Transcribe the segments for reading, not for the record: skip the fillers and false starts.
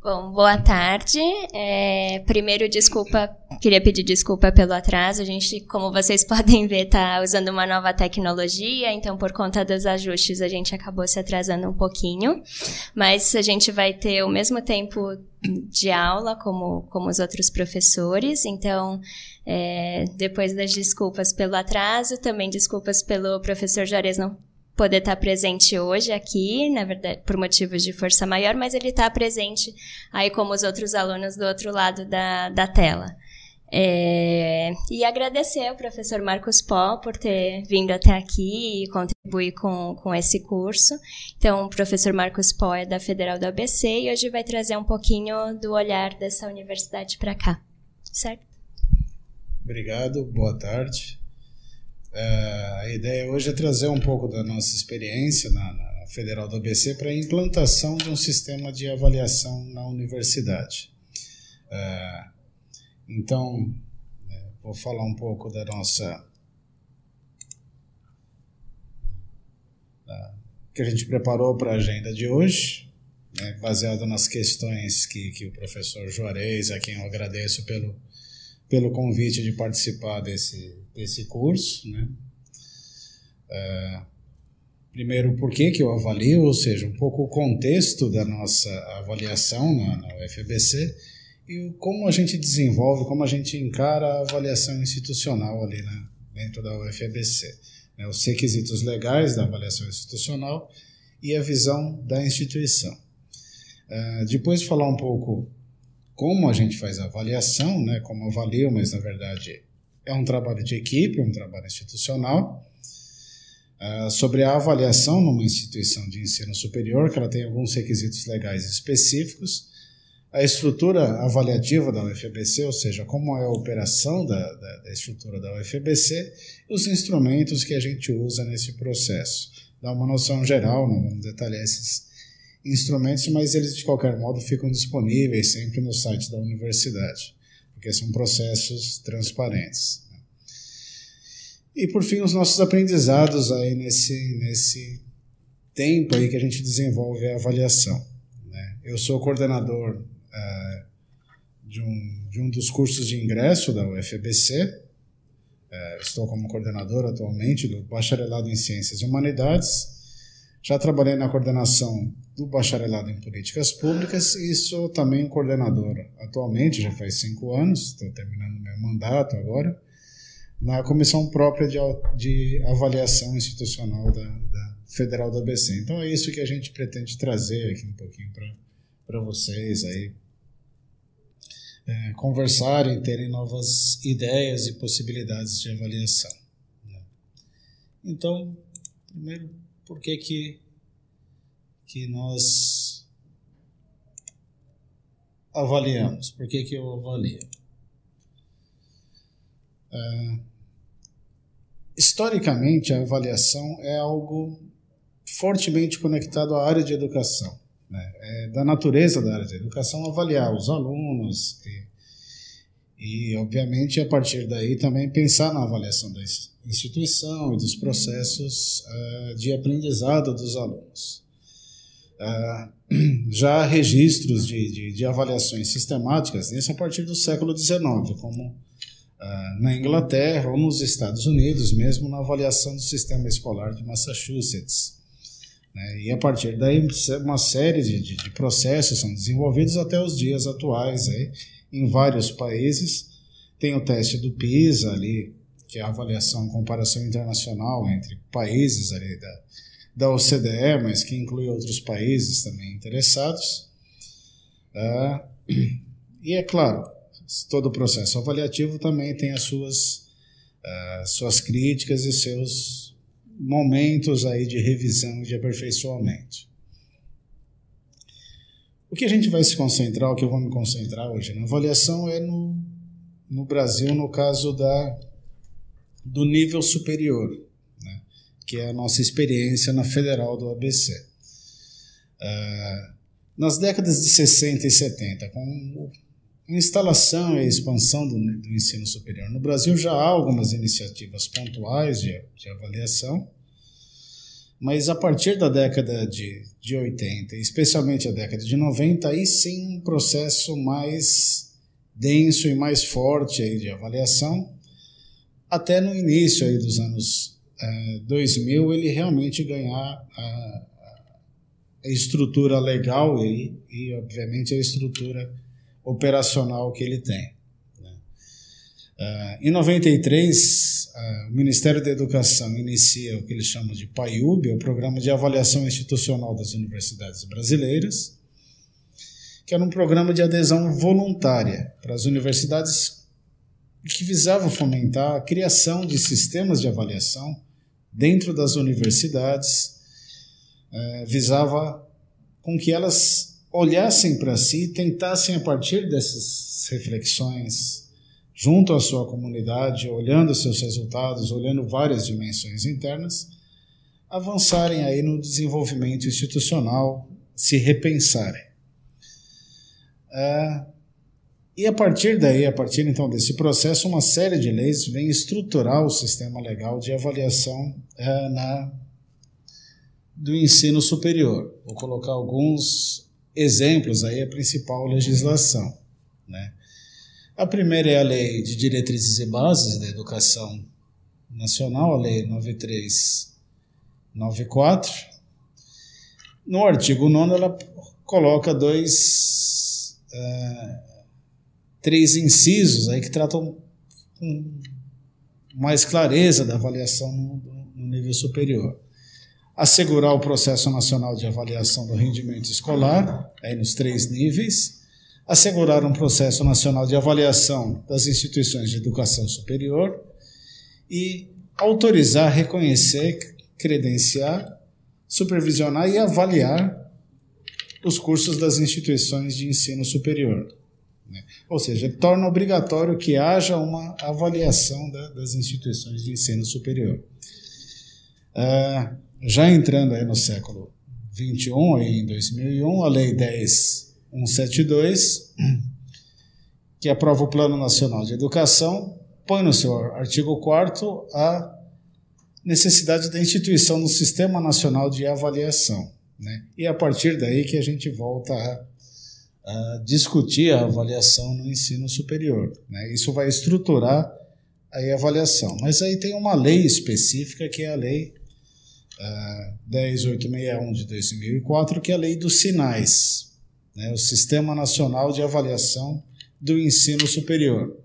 Bom, boa tarde. Primeiro, queria pedir desculpa pelo atraso. A gente, como vocês podem ver, está usando uma nova tecnologia, então por conta dos ajustes a gente acabou se atrasando um pouquinho. Mas a gente vai ter o mesmo tempo de aula como os outros professores, então depois das desculpas pelo atraso, também desculpas pelo professor Juarez não poder estar presente hoje aqui, na verdade, por motivos de força maior, mas ele está presente aí como os outros alunos do outro lado da tela. E agradecer ao professor Marcos Pó por ter vindo até aqui e contribuir com esse curso. Então, o professor Marcos Pó é da Federal do ABC e hoje vai trazer um pouquinho do olhar dessa universidade para cá. Certo? Obrigado, boa tarde. A ideia hoje é trazer um pouco da nossa experiência na Federal do ABC para a implantação de um sistema de avaliação na universidade. Então, vou falar um pouco da nossa... que a gente preparou para a agenda de hoje, baseado nas questões que o professor Juarez, a quem eu agradeço pelo convite de participar desse curso, né? Primeiro, por que eu avalio, ou seja, um pouco o contexto da nossa avaliação na UFABC e como a gente desenvolve, como a gente encara a avaliação institucional ali dentro da UFABC, né? Os requisitos legais da avaliação institucional e a visão da instituição. Depois falar um pouco como a gente faz a avaliação, né? Como avalio, mas na verdade é um trabalho de equipe, um trabalho institucional, sobre a avaliação numa instituição de ensino superior, que ela tem alguns requisitos legais específicos, a estrutura avaliativa da UFABC, ou seja, como é a operação da estrutura da UFABC, e os instrumentos que a gente usa nesse processo. Dá uma noção geral, não vamos detalhar esses instrumentos, mas eles de qualquer modo ficam disponíveis sempre no site da universidade, porque são processos transparentes. E por fim, os nossos aprendizados aí nesse tempo aí que a gente desenvolve a avaliação, né? Eu sou coordenador de um dos cursos de ingresso da UFABC, estou como coordenador atualmente do Bacharelado em Ciências e Humanidades. Já trabalhei na coordenação do Bacharelado em Políticas Públicas e sou também coordenador atualmente, já faz 5 anos, estou terminando meu mandato agora, na comissão própria de avaliação institucional da Federal do ABC. Então é isso que a gente pretende trazer aqui um pouquinho para vocês aí, conversarem, terem novas ideias e possibilidades de avaliação, né? Então, primeiro, por que nós avaliamos? Por que eu avalio? Historicamente, a avaliação é algo fortemente conectado à área de educação, né? É da natureza da área de educação avaliar os alunos e, obviamente, a partir daí também pensar na avaliação da instituição e dos processos de aprendizado dos alunos. Já há registros de avaliações sistemáticas nisso a partir do século XIX, como na Inglaterra ou nos Estados Unidos, mesmo na avaliação do sistema escolar de Massachusetts, né? E a partir daí uma série de processos são desenvolvidos até os dias atuais aí, em vários países. Tem o teste do PISA ali, que é a avaliação, comparação internacional entre países ali da OCDE, mas que inclui outros países também interessados. E é claro, todo o processo avaliativo também tem as suas críticas e seus momentos aí de revisão e de aperfeiçoamento. O que a gente vai se concentrar, o que eu vou me concentrar hoje na avaliação é no Brasil, no caso do nível superior, né, que é a nossa experiência na Federal do ABC. Nas décadas de 60 e 70, com a instalação e a expansão do ensino superior no Brasil, já há algumas iniciativas pontuais de avaliação. Mas a partir da década de 80, especialmente a década de 90, aí sim um processo mais denso e mais forte aí de avaliação. Até no início aí dos anos 2000, ele realmente ganhar a estrutura legal e, obviamente, a estrutura operacional que ele tem. Em 93, o Ministério da Educação inicia o que eles chamam de PAIUB, o Programa de Avaliação Institucional das Universidades Brasileiras, que era um programa de adesão voluntária para as universidades que visava fomentar a criação de sistemas de avaliação dentro das universidades, visava com que elas olhassem para si e tentassem, a partir dessas reflexões, junto à sua comunidade, olhando seus resultados, olhando várias dimensões internas, avançarem aí no desenvolvimento institucional, se repensarem. E a partir daí, a partir então desse processo, uma série de leis vem estruturar o sistema legal de avaliação do ensino superior. Vou colocar alguns exemplos aí, a principal legislação, né? A primeira é a Lei de Diretrizes e Bases da Educação Nacional, a Lei 9394. No artigo 9º, ela coloca três incisos aí que tratam com mais clareza da avaliação no nível superior. Assegurar o processo nacional de avaliação do rendimento escolar, aí nos 3 níveis. Assegurar um processo nacional de avaliação das instituições de educação superior e autorizar, reconhecer, credenciar, supervisionar e avaliar os cursos das instituições de ensino superior. Ou seja, torna obrigatório que haja uma avaliação das instituições de ensino superior. Já entrando aí no século XXI, aí em 2001, a Lei 10.172, que aprova o Plano Nacional de Educação, põe no seu artigo 4º a necessidade da instituição do Sistema Nacional de Avaliação, né? E a partir daí que a gente volta a discutir a avaliação no ensino superior, né? Isso vai estruturar aí a avaliação. Mas aí tem uma lei específica, que é a Lei 10.861 de 2004, que é a Lei dos Sinais, né? O Sistema Nacional de Avaliação do Ensino Superior.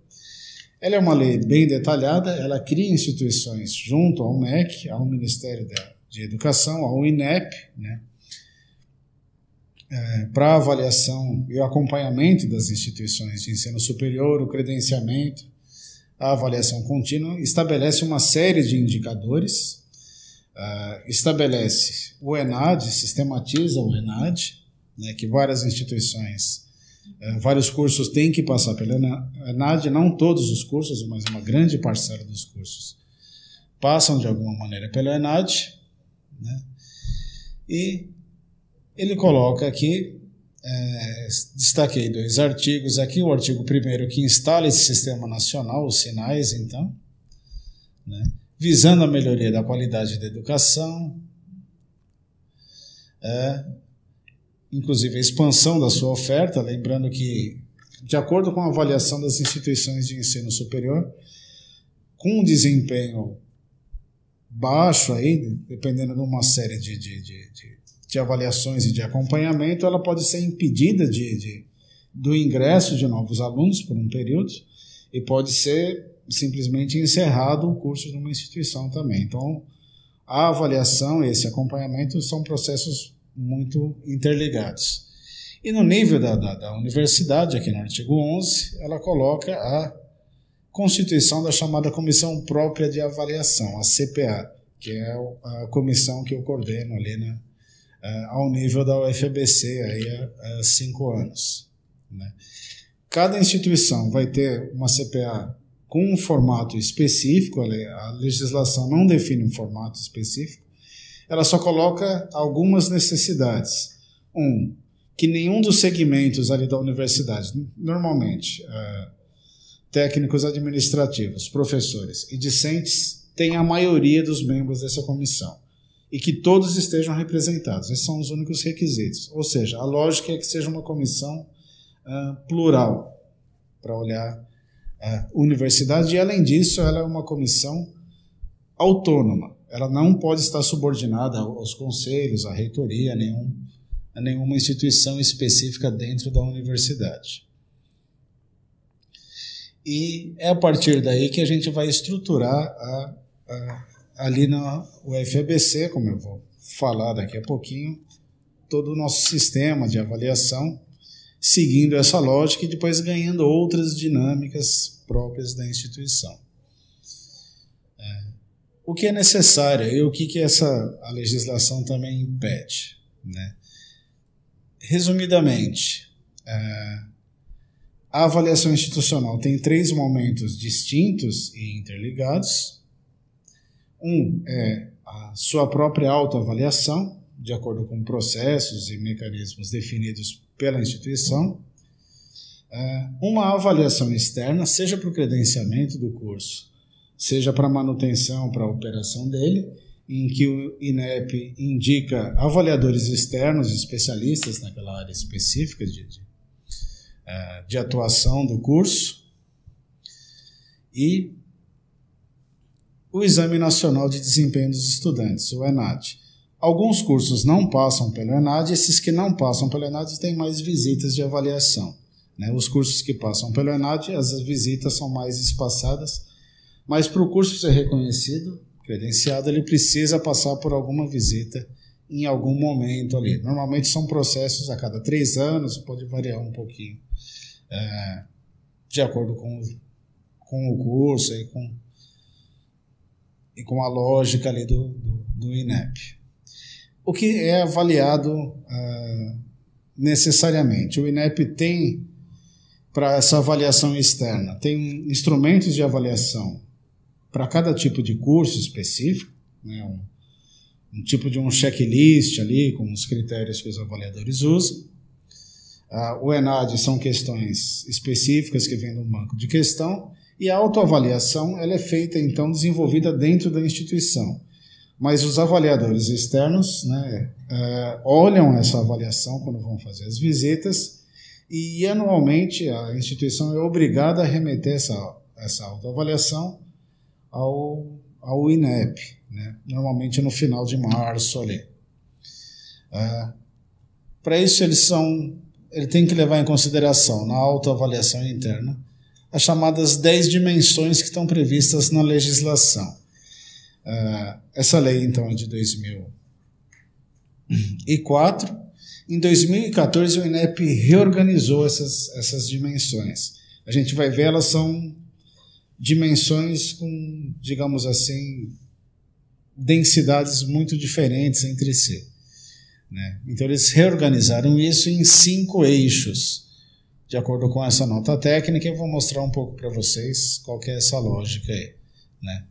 Ela é uma lei bem detalhada, ela cria instituições junto ao MEC, ao Ministério de Educação, ao INEP, né? Para avaliação e o acompanhamento das instituições de ensino superior, o credenciamento, a avaliação contínua, estabelece uma série de indicadores, estabelece o ENAD, sistematiza o ENAD, né, que várias instituições, vários cursos têm que passar pela ENAD, não todos os cursos, mas uma grande parcela dos cursos passam de alguma maneira pela ENAD, né, e ele coloca aqui, destaquei 2 artigos aqui, o artigo 1º que instala esse sistema nacional, os sinais, então, né, visando a melhoria da qualidade da educação, inclusive a expansão da sua oferta, lembrando que, de acordo com a avaliação das instituições de ensino superior, com um desempenho baixo, aí, dependendo de uma série de avaliações e de acompanhamento, ela pode ser impedida do ingresso de novos alunos por um período e pode ser simplesmente encerrado o curso de uma instituição também. Então, a avaliação e esse acompanhamento são processos muito interligados. E no nível da universidade, aqui no artigo 11, ela coloca a constituição da chamada Comissão Própria de Avaliação, a CPA, que é a comissão que eu coordeno ali, ao nível da UFABC aí há 5 anos. Né? Cada instituição vai ter uma CPA com um formato específico, a legislação não define um formato específico, ela só coloca algumas necessidades. Que nenhum dos segmentos ali da universidade, normalmente, técnicos administrativos, professores e discentes, tem a maioria dos membros dessa comissão. e que todos estejam representados. Esses são os únicos requisitos. Ou seja, a lógica é que seja uma comissão plural para olhar a universidade, e além disso ela é uma comissão autônoma. Ela não pode estar subordinada aos conselhos, à reitoria, a nenhuma instituição específica dentro da universidade. E é a partir daí que a gente vai estruturar ali na UFABC, como eu vou falar daqui a pouquinho, todo o nosso sistema de avaliação, seguindo essa lógica e depois ganhando outras dinâmicas próprias da instituição. O que é necessário e o que a legislação também impede, né? Resumidamente, a avaliação institucional tem 3 momentos distintos e interligados. Um é a sua própria autoavaliação, de acordo com processos e mecanismos definidos pela instituição. Uma avaliação externa, seja para o credenciamento do curso, seja para a manutenção, para a operação dele, em que o INEP indica avaliadores externos, especialistas naquela área específica de atuação do curso, e o Exame Nacional de Desempenho dos Estudantes, o ENAD. Alguns cursos não passam pelo ENAD, esses que não passam pelo ENAD têm mais visitas de avaliação, né? Os cursos que passam pelo ENAD, as visitas são mais espaçadas, mas para o curso ser reconhecido, credenciado, ele precisa passar por alguma visita em algum momento ali. Normalmente são processos a cada 3 anos, pode variar um pouquinho, de acordo com o curso e com a lógica ali do INEP. O que é avaliado necessariamente? O INEP tem, para essa avaliação externa, tem instrumentos de avaliação para cada tipo de curso específico, né? Um tipo de um checklist ali, com os critérios que os avaliadores usam. O ENAD são questões específicas que vêm do banco de questão, e a autoavaliação ela é feita, então, desenvolvida dentro da instituição. Mas os avaliadores externos, né, olham essa avaliação quando vão fazer as visitas, e anualmente a instituição é obrigada a remeter essa autoavaliação ao INEP, né, normalmente no final de março ali. Para isso ele tem que levar em consideração na autoavaliação interna as chamadas 10 dimensões que estão previstas na legislação. Essa lei, então, é de 2004. Em 2014, o INEP reorganizou essas dimensões. A gente vai ver, elas são dimensões com, digamos assim, densidades muito diferentes entre si, né? Então, eles reorganizaram isso em 5 eixos. De acordo com essa nota técnica, eu vou mostrar um pouco para vocês qual que é essa lógica aí, né?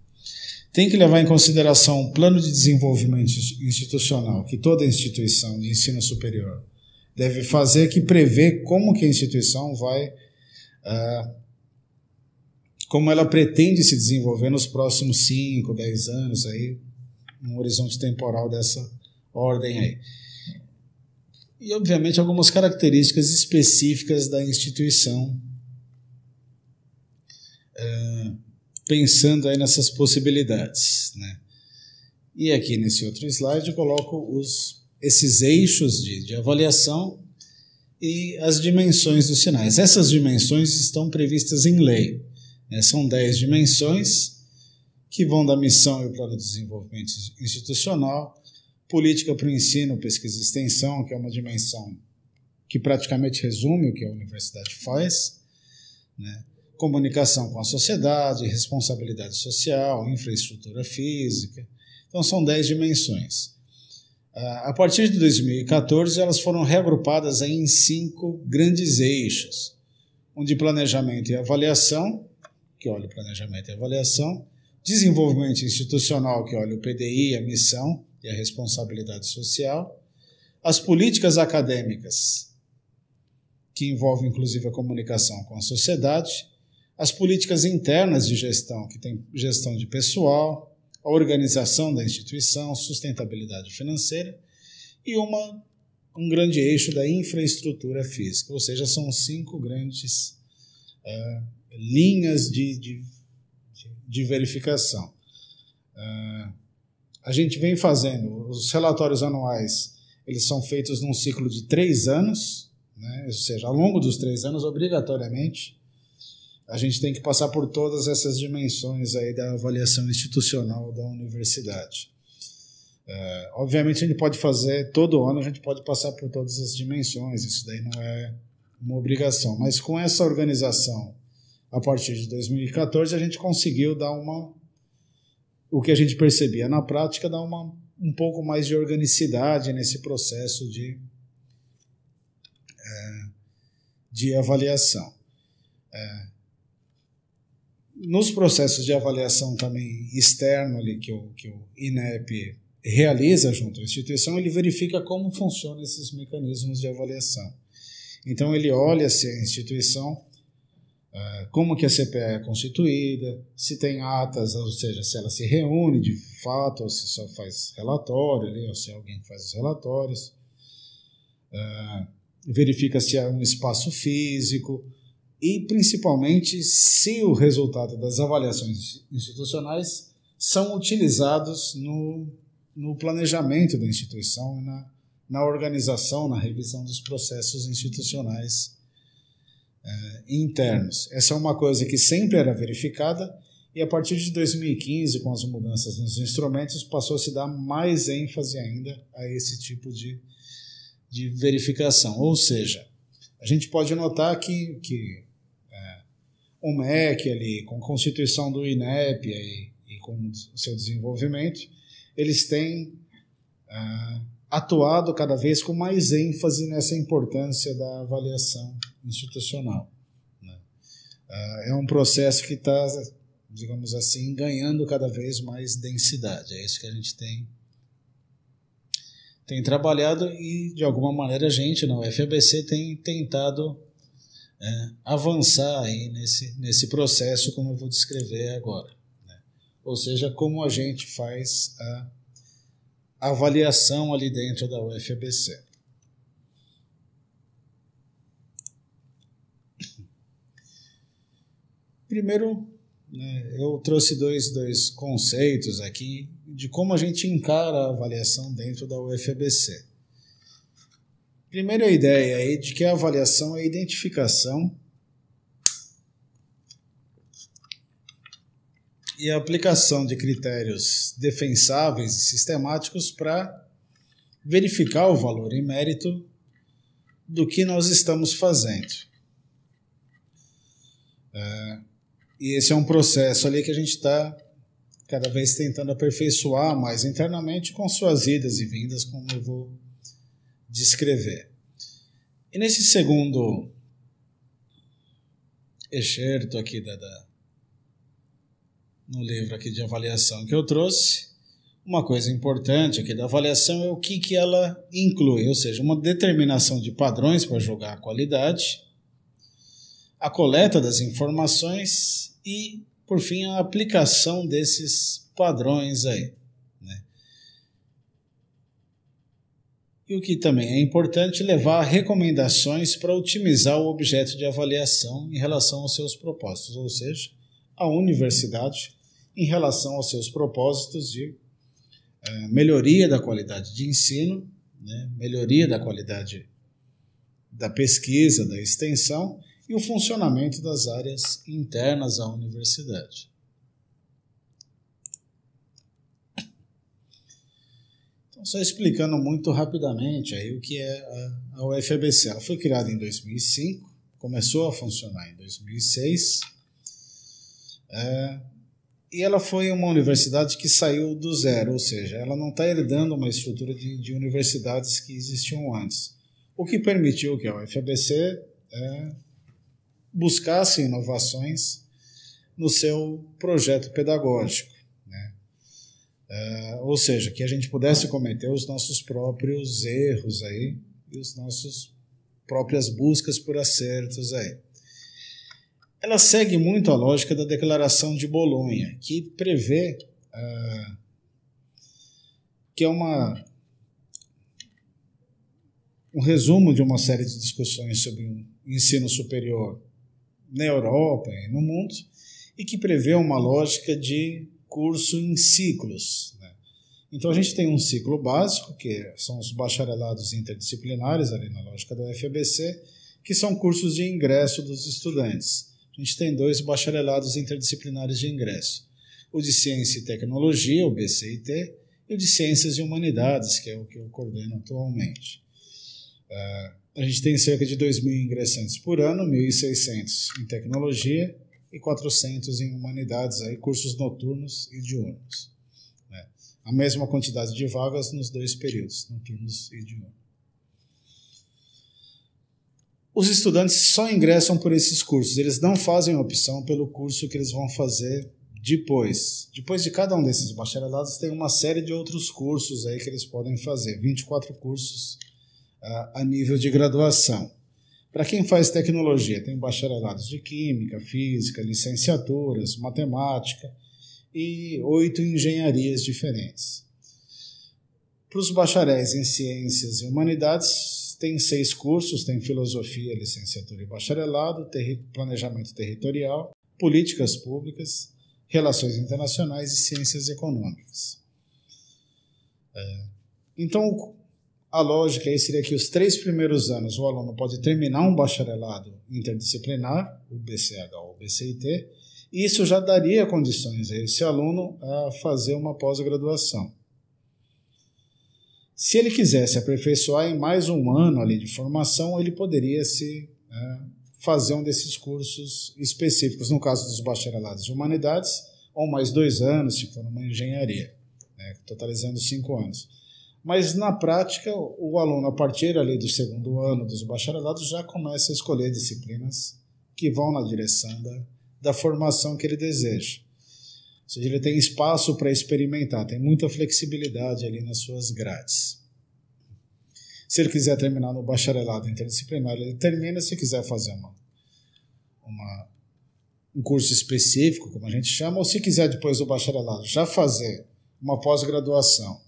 Tem que levar em consideração o plano de desenvolvimento institucional que toda instituição de ensino superior deve fazer, que prevê como que a instituição vai, como ela pretende se desenvolver nos próximos 5, 10 anos, aí, um horizonte temporal dessa ordem aí. E, obviamente, algumas características específicas da instituição, pensando aí nessas possibilidades, né? E aqui nesse outro slide eu coloco esses eixos de avaliação e as dimensões dos sinais. Essas dimensões estão previstas em lei, né? São 10 dimensões que vão da missão e o plano de desenvolvimento institucional, política para o ensino, pesquisa e extensão, que é uma dimensão que praticamente resume o que a universidade faz, né? Comunicação com a sociedade, responsabilidade social, infraestrutura física. Então, são 10 dimensões. A partir de 2014, elas foram reagrupadas aí em 5 grandes eixos. Um de planejamento e avaliação, que olha o planejamento e avaliação, desenvolvimento institucional, que olha o PDI, a missão e a responsabilidade social, as políticas acadêmicas, que envolvem inclusive a comunicação com a sociedade, as políticas internas de gestão, que tem gestão de pessoal, a organização da instituição, sustentabilidade financeira e um grande eixo da infraestrutura física, ou seja, são 5 grandes linhas de verificação. A gente vem fazendo, os relatórios anuais, eles são feitos num ciclo de 3 anos, né? Ou seja, ao longo dos 3 anos, obrigatoriamente, a gente tem que passar por todas essas dimensões aí da avaliação institucional da universidade. Obviamente, a gente pode fazer, todo ano a gente pode passar por todas as dimensões, isso daí não é uma obrigação, mas com essa organização, a partir de 2014, a gente conseguiu dar o que a gente percebia na prática, dar um pouco mais de organicidade nesse processo de avaliação. Nos processos de avaliação também externo ali, que o INEP realiza junto à instituição, ele verifica como funcionam esses mecanismos de avaliação. Então ele olha se a instituição, como que a CPE é constituída, se tem atas, ou seja, se ela se reúne de fato, ou se só faz relatório, ali, ou se alguém faz os relatórios, verifica se há um espaço físico e, principalmente, se o resultado das avaliações institucionais são utilizados no planejamento da instituição, na organização, na revisão dos processos institucionais internos. Essa é uma coisa que sempre era verificada e a partir de 2015, com as mudanças nos instrumentos, passou a se dar mais ênfase ainda a esse tipo de verificação. Ou seja, a gente pode notar que o MEC, ali, com a constituição do INEP e com o seu desenvolvimento, eles têm atuado cada vez com mais ênfase nessa importância da avaliação institucional, né? É um processo que está, digamos assim, ganhando cada vez mais densidade. É isso que a gente tem trabalhado e, de alguma maneira, a gente, na UFABC, tem tentado avançar aí nesse processo, como eu vou descrever agora, né? Ou seja, como a gente faz a avaliação ali dentro da UFABC. Primeiro, né, eu trouxe dois conceitos aqui de como a gente encara a avaliação dentro da UFABC. Primeiro, a ideia aí de que a avaliação é a identificação e a aplicação de critérios defensáveis e sistemáticos para verificar o valor e mérito do que nós estamos fazendo. E esse é um processo ali que a gente está cada vez tentando aperfeiçoar mais internamente com suas idas e vindas, como eu vou descrever. E nesse segundo excerto aqui no livro aqui de avaliação que eu trouxe, uma coisa importante aqui da avaliação é o que ela inclui, ou seja, uma determinação de padrões para julgar a qualidade, a coleta das informações e, por fim, a aplicação desses padrões aí, né? E o que também é importante, levar recomendações para otimizar o objeto de avaliação em relação aos seus propósitos, ou seja, a universidade em relação aos seus propósitos de melhoria da qualidade de ensino, né, melhoria da qualidade da pesquisa, da extensão e o funcionamento das áreas internas à universidade. Então, só explicando muito rapidamente aí o que é a UFABC. Ela foi criada em 2005, começou a funcionar em 2006, e ela foi uma universidade que saiu do zero, ou seja, ela não está herdando uma estrutura de universidades que existiam antes, o que permitiu que a UFABC buscasse inovações no seu projeto pedagógico, né? Ou seja, que a gente pudesse cometer os nossos próprios erros aí e as nossas próprias buscas por acertos aí. Ela segue muito a lógica da Declaração de Bolonha, que prevê que é um resumo de uma série de discussões sobre o ensino superior na Europa e no mundo, e que prevê uma lógica de curso em ciclos, né? Então a gente tem um ciclo básico, que são os bacharelados interdisciplinares, ali na lógica da UFABC, que são cursos de ingresso dos estudantes. A gente tem 2 bacharelados interdisciplinares de ingresso: o de Ciência e Tecnologia, o BCIT, e o de Ciências e Humanidades, que é o que eu coordeno atualmente. A gente tem cerca de 2.000 ingressantes por ano, 1.600 em Tecnologia e 400 em Humanidades, aí, cursos noturnos e diurnos, né? A mesma quantidade de vagas nos 2 períodos, noturnos e diurnos. Os estudantes só ingressam por esses cursos, eles não fazem opção pelo curso que eles vão fazer depois. Depois de cada um desses bacharelados, tem uma série de outros cursos aí que eles podem fazer, 24 cursos a nível de graduação. Para quem faz tecnologia, tem bacharelados de Química, Física, licenciaturas, Matemática e 8 engenharias diferentes. Para os bacharéis em Ciências e Humanidades, tem 6 cursos, tem Filosofia, Licenciatura e Bacharelado, Planejamento Territorial, Políticas Públicas, Relações Internacionais e Ciências Econômicas. Então, a lógica aí seria que os 3 primeiros anos o aluno pode terminar um bacharelado interdisciplinar, o BCH ou o BCIT, e isso já daria condições a esse aluno a fazer uma pós-graduação. Se ele quisesse aperfeiçoar em mais um ano ali de formação, ele poderia fazer um desses cursos específicos, no caso dos bacharelados de Humanidades, ou mais 2 anos, se for uma engenharia, né, totalizando 5 anos. Mas, na prática, o aluno, a partir ali do 2º ano dos bacharelados, já começa a escolher disciplinas que vão na direção da formação que ele deseja. Ou seja, ele tem espaço para experimentar, tem muita flexibilidade ali nas suas grades. Se ele quiser terminar no bacharelado interdisciplinar, ele termina. Se quiser fazer um curso específico, como a gente chama, ou se quiser, depois do bacharelado, já fazer uma pós-graduação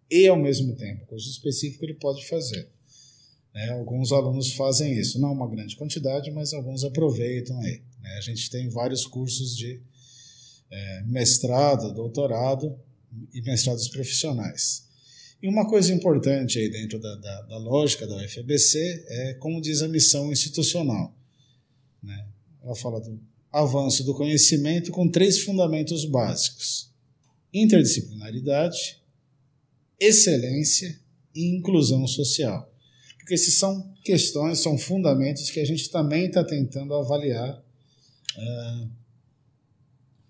e, ao mesmo tempo, curso específico, ele pode fazer. Alguns alunos fazem isso, não uma grande quantidade, mas alguns aproveitam aí, né? A gente tem vários cursos de mestrado, doutorado e mestrados profissionais. E uma coisa importante aí dentro da lógica da UFABC é, como diz a missão institucional, né? Ela fala do avanço do conhecimento com 3 fundamentos básicos: interdisciplinaridade, excelência e inclusão social. Porque esses são questões, são fundamentos que a gente também está tentando avaliar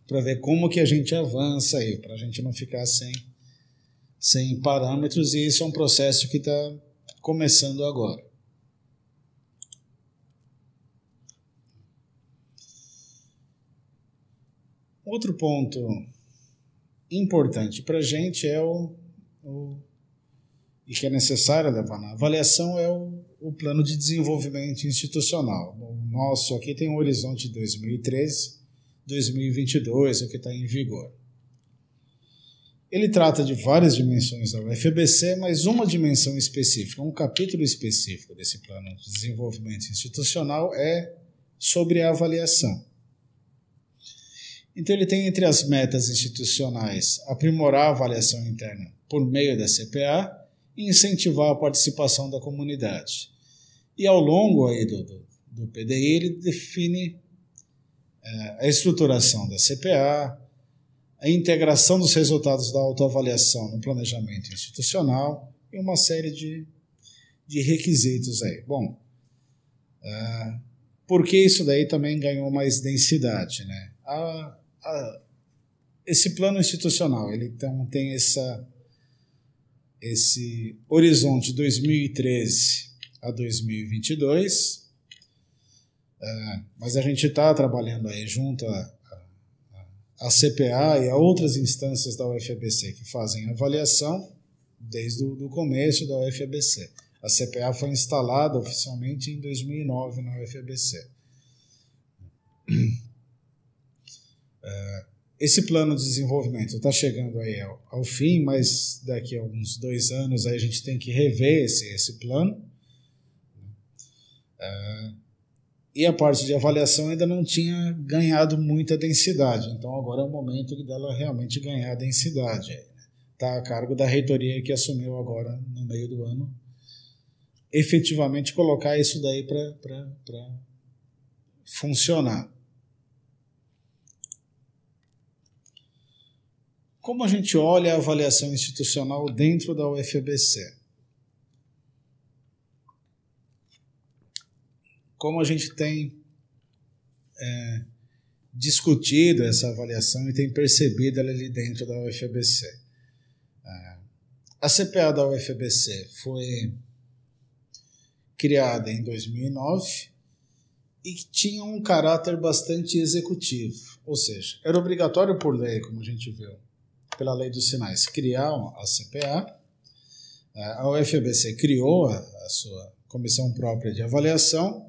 para ver como que a gente avança aí, para a gente não ficar sem parâmetros, e isso é um processo que está começando agora. Outro ponto importante para a gente é e que é necessário levar na avaliação é o plano de desenvolvimento institucional. O nosso aqui tem um horizonte de 2013, 2022, o que está em vigor. Ele trata de várias dimensões da UFABC, mas uma dimensão específica, um capítulo específico desse plano de desenvolvimento institucional é sobre a avaliação. Então ele tem entre as metas institucionais aprimorar a avaliação interna por meio da CPA e incentivar a participação da comunidade. E ao longo aí do PDI ele define a estruturação da CPA, a integração dos resultados da autoavaliação no planejamento institucional e uma série de requisitos aí. Bom, porque isso daí também ganhou mais densidade, né? Esse plano institucional, ele então tem esse horizonte de 2013 a 2022, mas a gente está trabalhando aí junto a CPA e a outras instâncias da UFABC que fazem avaliação desde o começo da UFABC. A CPA foi instalada oficialmente em 2009 na UFABC. esse plano de desenvolvimento está chegando aí ao fim, mas daqui a uns 2 anos aí a gente tem que rever esse plano. E a parte de avaliação ainda não tinha ganhado muita densidade, então agora é o momento dela realmente ganhar densidade. Está a cargo da reitoria que assumiu agora no meio do ano, efetivamente colocar isso daí para funcionar. Como a gente olha a avaliação institucional dentro da UFABC? Como a gente tem discutido essa avaliação e tem percebido ela ali dentro da UFABC? A CPA da UFABC foi criada em 2009 e tinha um caráter bastante executivo, ou seja, era obrigatório por lei, como a gente viu, pela lei dos sinais, criar a CPA. A UFABC criou a sua comissão própria de avaliação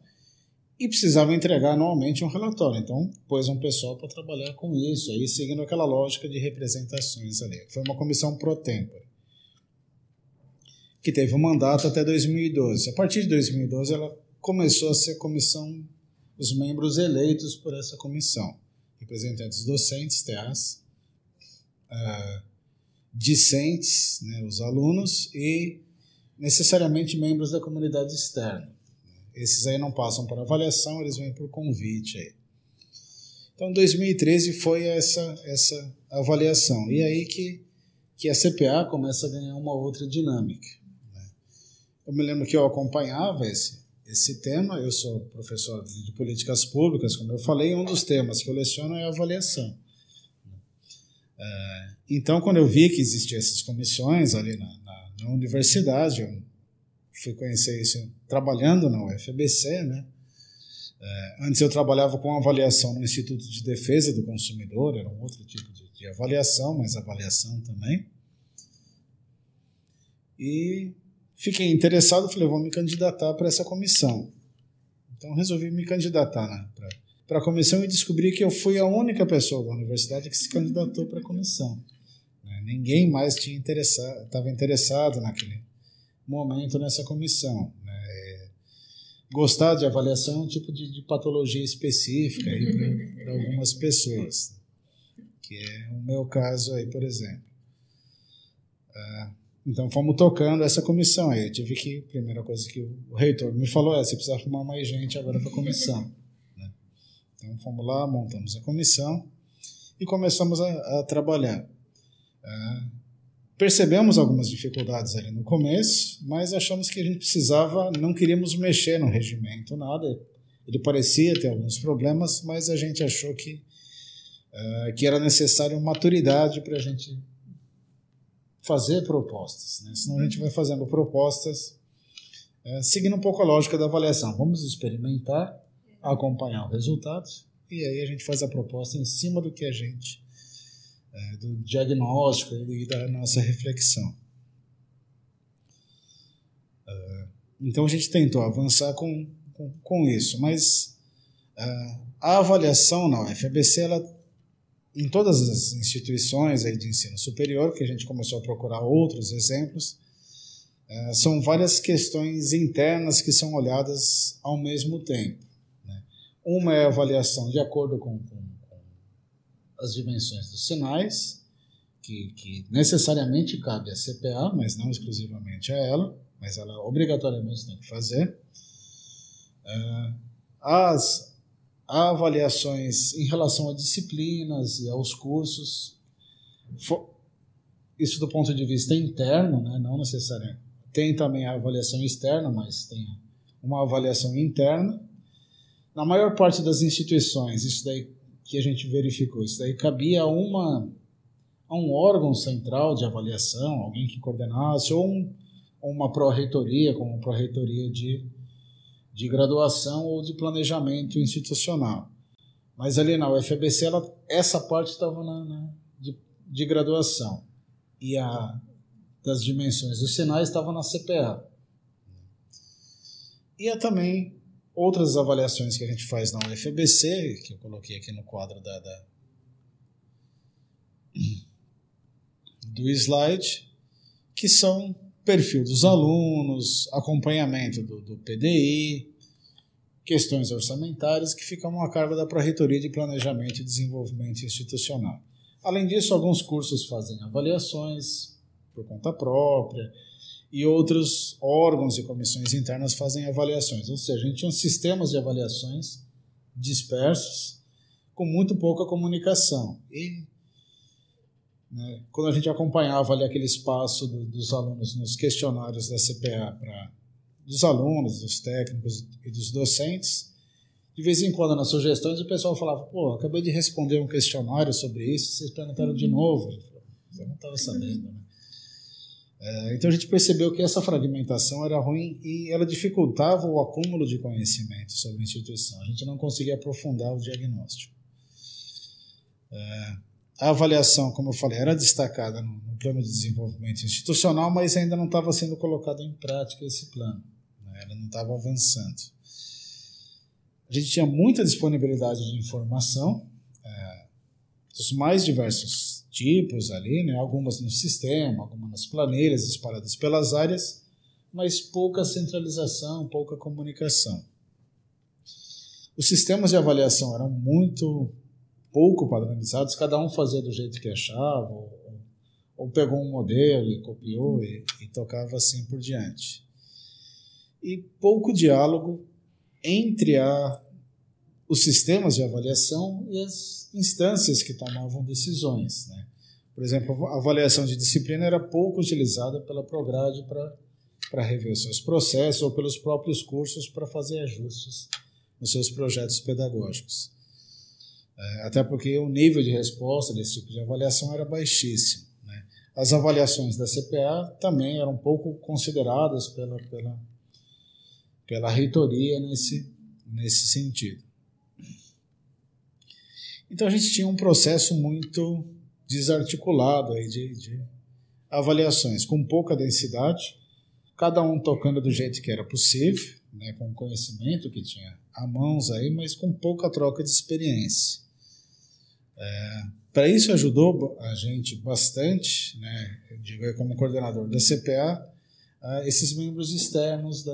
e precisava entregar anualmente um relatório. Então, pôs um pessoal para trabalhar com isso, aí seguindo aquela lógica de representações ali. Foi uma comissão pro tempore, que teve um mandato até 2012. A partir de 2012, ela começou a ser comissão, os membros eleitos por essa comissão, representantes docentes, TAs, discentes, né, os alunos, e necessariamente membros da comunidade externa. Esses aí não passam por avaliação, eles vêm por convite. Aí. Então, 2013 foi essa avaliação. E aí que a CPA começa a ganhar uma outra dinâmica. Né? Eu me lembro que eu acompanhava esse tema, eu sou professor de políticas públicas, como eu falei, um dos temas que eu leciono é a avaliação. Então, quando eu vi que existiam essas comissões ali na universidade, eu fui conhecer isso trabalhando na UFABC, né? Antes eu trabalhava com avaliação no Instituto de Defesa do Consumidor, era um outro tipo de avaliação, mas avaliação também. E fiquei interessado, falei, vou me candidatar para essa comissão. Então resolvi me candidatar para a comissão e descobri que eu fui a única pessoa da universidade que se candidatou para a comissão. Ninguém mais estava interessado naquele momento nessa comissão. Gostar de avaliação é um tipo de patologia específica para algumas pessoas, que é o meu caso aí, por exemplo. Então fomos tocando essa comissão aí. Eu tive que, a primeira coisa que o reitor me falou você precisa arrumar mais gente agora para a comissão. Né? Então fomos lá, montamos a comissão e começamos a trabalhar. Percebemos algumas dificuldades ali no começo, mas achamos que a gente precisava, não queríamos mexer no regimento, nada. Ele parecia ter alguns problemas, mas a gente achou que era necessário maturidade para a gente fazer propostas. Né? Senão a gente vai fazendo propostas seguindo um pouco a lógica da avaliação. Vamos experimentar, acompanhar o resultado, e aí a gente faz a proposta em cima do que a gente... do diagnóstico e da nossa reflexão. Então a gente tentou avançar com isso, mas a avaliação na UFABC, em todas as instituições aí de ensino superior, que a gente começou a procurar outros exemplos, são várias questões internas que são olhadas ao mesmo tempo. Né? Uma é a avaliação de acordo com as dimensões dos sinais, que necessariamente cabe à CPA, mas não exclusivamente a ela, mas ela obrigatoriamente tem que fazer. As avaliações em relação a disciplinas e aos cursos, isso do ponto de vista interno, né, não necessariamente. Tem também a avaliação externa, mas tem uma avaliação interna. Na maior parte das instituições, isso daí que a gente verificou, isso daí cabia a um órgão central de avaliação, alguém que coordenasse, ou uma pró-reitoria, como a pró-reitoria de graduação ou de planejamento institucional. Mas ali na UFABC, essa parte estava de graduação, e das dimensões dos sinais estava na CPA. E há também outras avaliações que a gente faz na UFABC, que eu coloquei aqui no quadro do slide, que são perfil dos alunos, acompanhamento do PDI, questões orçamentárias que ficam a cargo da Pró-Reitoria de Planejamento e Desenvolvimento Institucional. Além disso, alguns cursos fazem avaliações por conta própria e outros órgãos e comissões internas fazem avaliações. Ou seja, a gente tinha sistemas de avaliações dispersos com muito pouca comunicação. E quando a gente acompanhava ali aquele espaço dos alunos nos questionários da CPA dos alunos, dos técnicos e dos docentes, de vez em quando nas sugestões o pessoal falava, pô, acabei de responder um questionário sobre isso, vocês perguntaram de novo. Eu não estava sabendo, né? Então a gente percebeu que essa fragmentação era ruim e ela dificultava o acúmulo de conhecimento sobre a instituição. A gente não conseguia aprofundar o diagnóstico. A avaliação, como eu falei, era destacada no plano de desenvolvimento institucional, mas ainda não estava sendo colocado em prática esse plano, né? Ela não estava avançando. A gente tinha muita disponibilidade de informação, dos mais diversos tipos ali, né? Algumas no sistema, algumas nas planilhas espalhadas pelas áreas, mas pouca centralização, pouca comunicação. Os sistemas de avaliação eram muito pouco padronizados, cada um fazia do jeito que achava, ou pegou um modelo e copiou e tocava assim por diante. E pouco diálogo entre os sistemas de avaliação e as instâncias que tomavam decisões, né? Por exemplo, a avaliação de disciplina era pouco utilizada pela Prograde para rever os seus processos ou pelos próprios cursos para fazer ajustes nos seus projetos pedagógicos. Até porque o nível de resposta desse tipo de avaliação era baixíssimo, né? As avaliações da CPA também eram pouco consideradas pela reitoria nesse sentido. Então a gente tinha um processo muito desarticulado aí de avaliações, com pouca densidade, cada um tocando do jeito que era possível, né, com o conhecimento que tinha à mãos aí, mas com pouca troca de experiência. Para isso ajudou a gente bastante, né, eu digo como coordenador da CPA, esses membros externos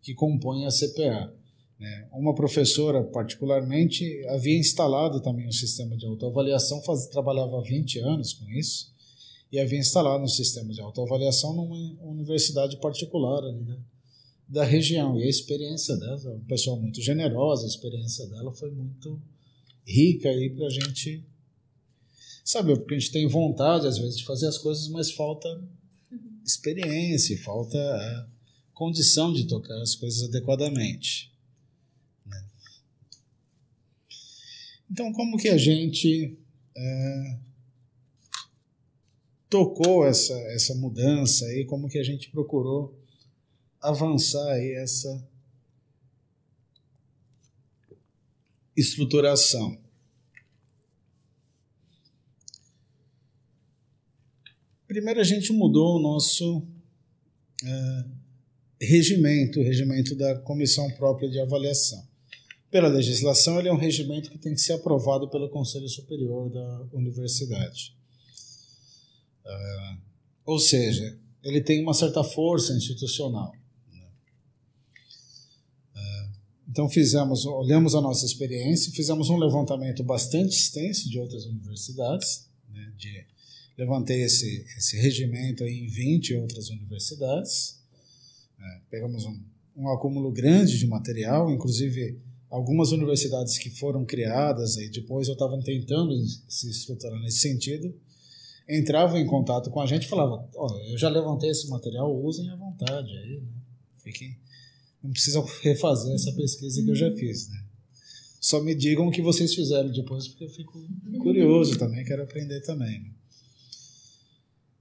que compõem a CPA. Uma professora, particularmente, havia instalado também um sistema de autoavaliação, trabalhava há 20 anos com isso, e havia instalado um sistema de autoavaliação numa universidade particular ali, né, da região. E a experiência dela, uma pessoa muito generosa, a experiência dela foi muito rica para a gente saber, porque a gente tem vontade, às vezes, de fazer as coisas, mas falta experiência, falta condição de tocar as coisas adequadamente. Então, como que a gente tocou essa mudança aí, como que a gente procurou avançar aí essa estruturação? Primeiro a gente mudou o nosso regimento, o regimento da Comissão Própria de Avaliação. Pela legislação, ele é um regimento que tem que ser aprovado pelo Conselho Superior da Universidade. Ou seja, ele tem uma certa força institucional. Então olhamos a nossa experiência, fizemos um levantamento bastante extenso de outras universidades, né, levantei esse regimento aí em 20 outras universidades, pegamos um acúmulo grande de material, inclusive algumas universidades que foram criadas, e depois eu estava tentando se estruturar nesse sentido, entravam em contato com a gente e falavam, eu já levantei esse material, usem à vontade, aí, né? Não precisam refazer essa pesquisa que eu já fiz, né? Só me digam o que vocês fizeram depois, porque eu fico curioso também, quero aprender também, né?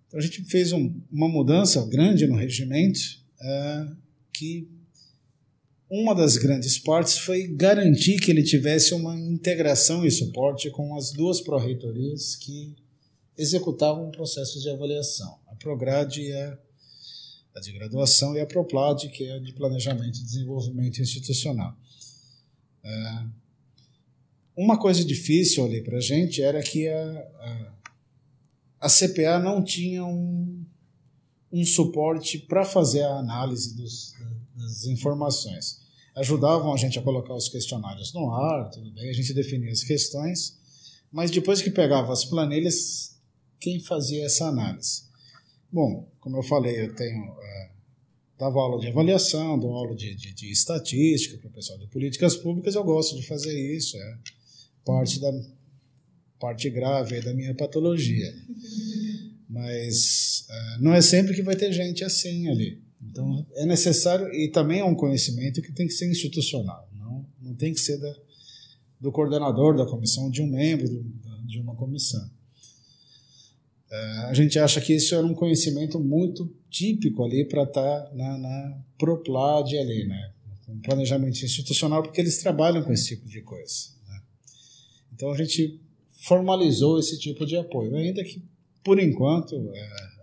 Então a gente fez uma mudança grande no regimento, que uma das grandes partes foi garantir que ele tivesse uma integração e suporte com as duas pró-reitorias que executavam processos de avaliação, a Prograde e a de graduação, e a Proplad, que é a de planejamento e desenvolvimento institucional. Uma coisa difícil ali para a gente era que a CPA não tinha um suporte para fazer a análise das informações. Ajudavam a gente a colocar os questionários no ar, tudo bem, a gente definia as questões, mas depois que pegava as planilhas, quem fazia essa análise? Bom, como eu falei, eu dava aula de avaliação, dou aula de estatística para o pessoal de políticas públicas, eu gosto de fazer isso, é parte grave da minha patologia. Mas não é sempre que vai ter gente assim ali. Então, é necessário, e também é um conhecimento que tem que ser institucional, não tem que ser do coordenador da comissão, de um membro de uma comissão. A gente acha que isso era um conhecimento muito típico ali para estar na Proplad ali, né? Com planejamento institucional, porque eles trabalham com esse tipo de coisa, né? Então a gente formalizou esse tipo de apoio, ainda que, por enquanto,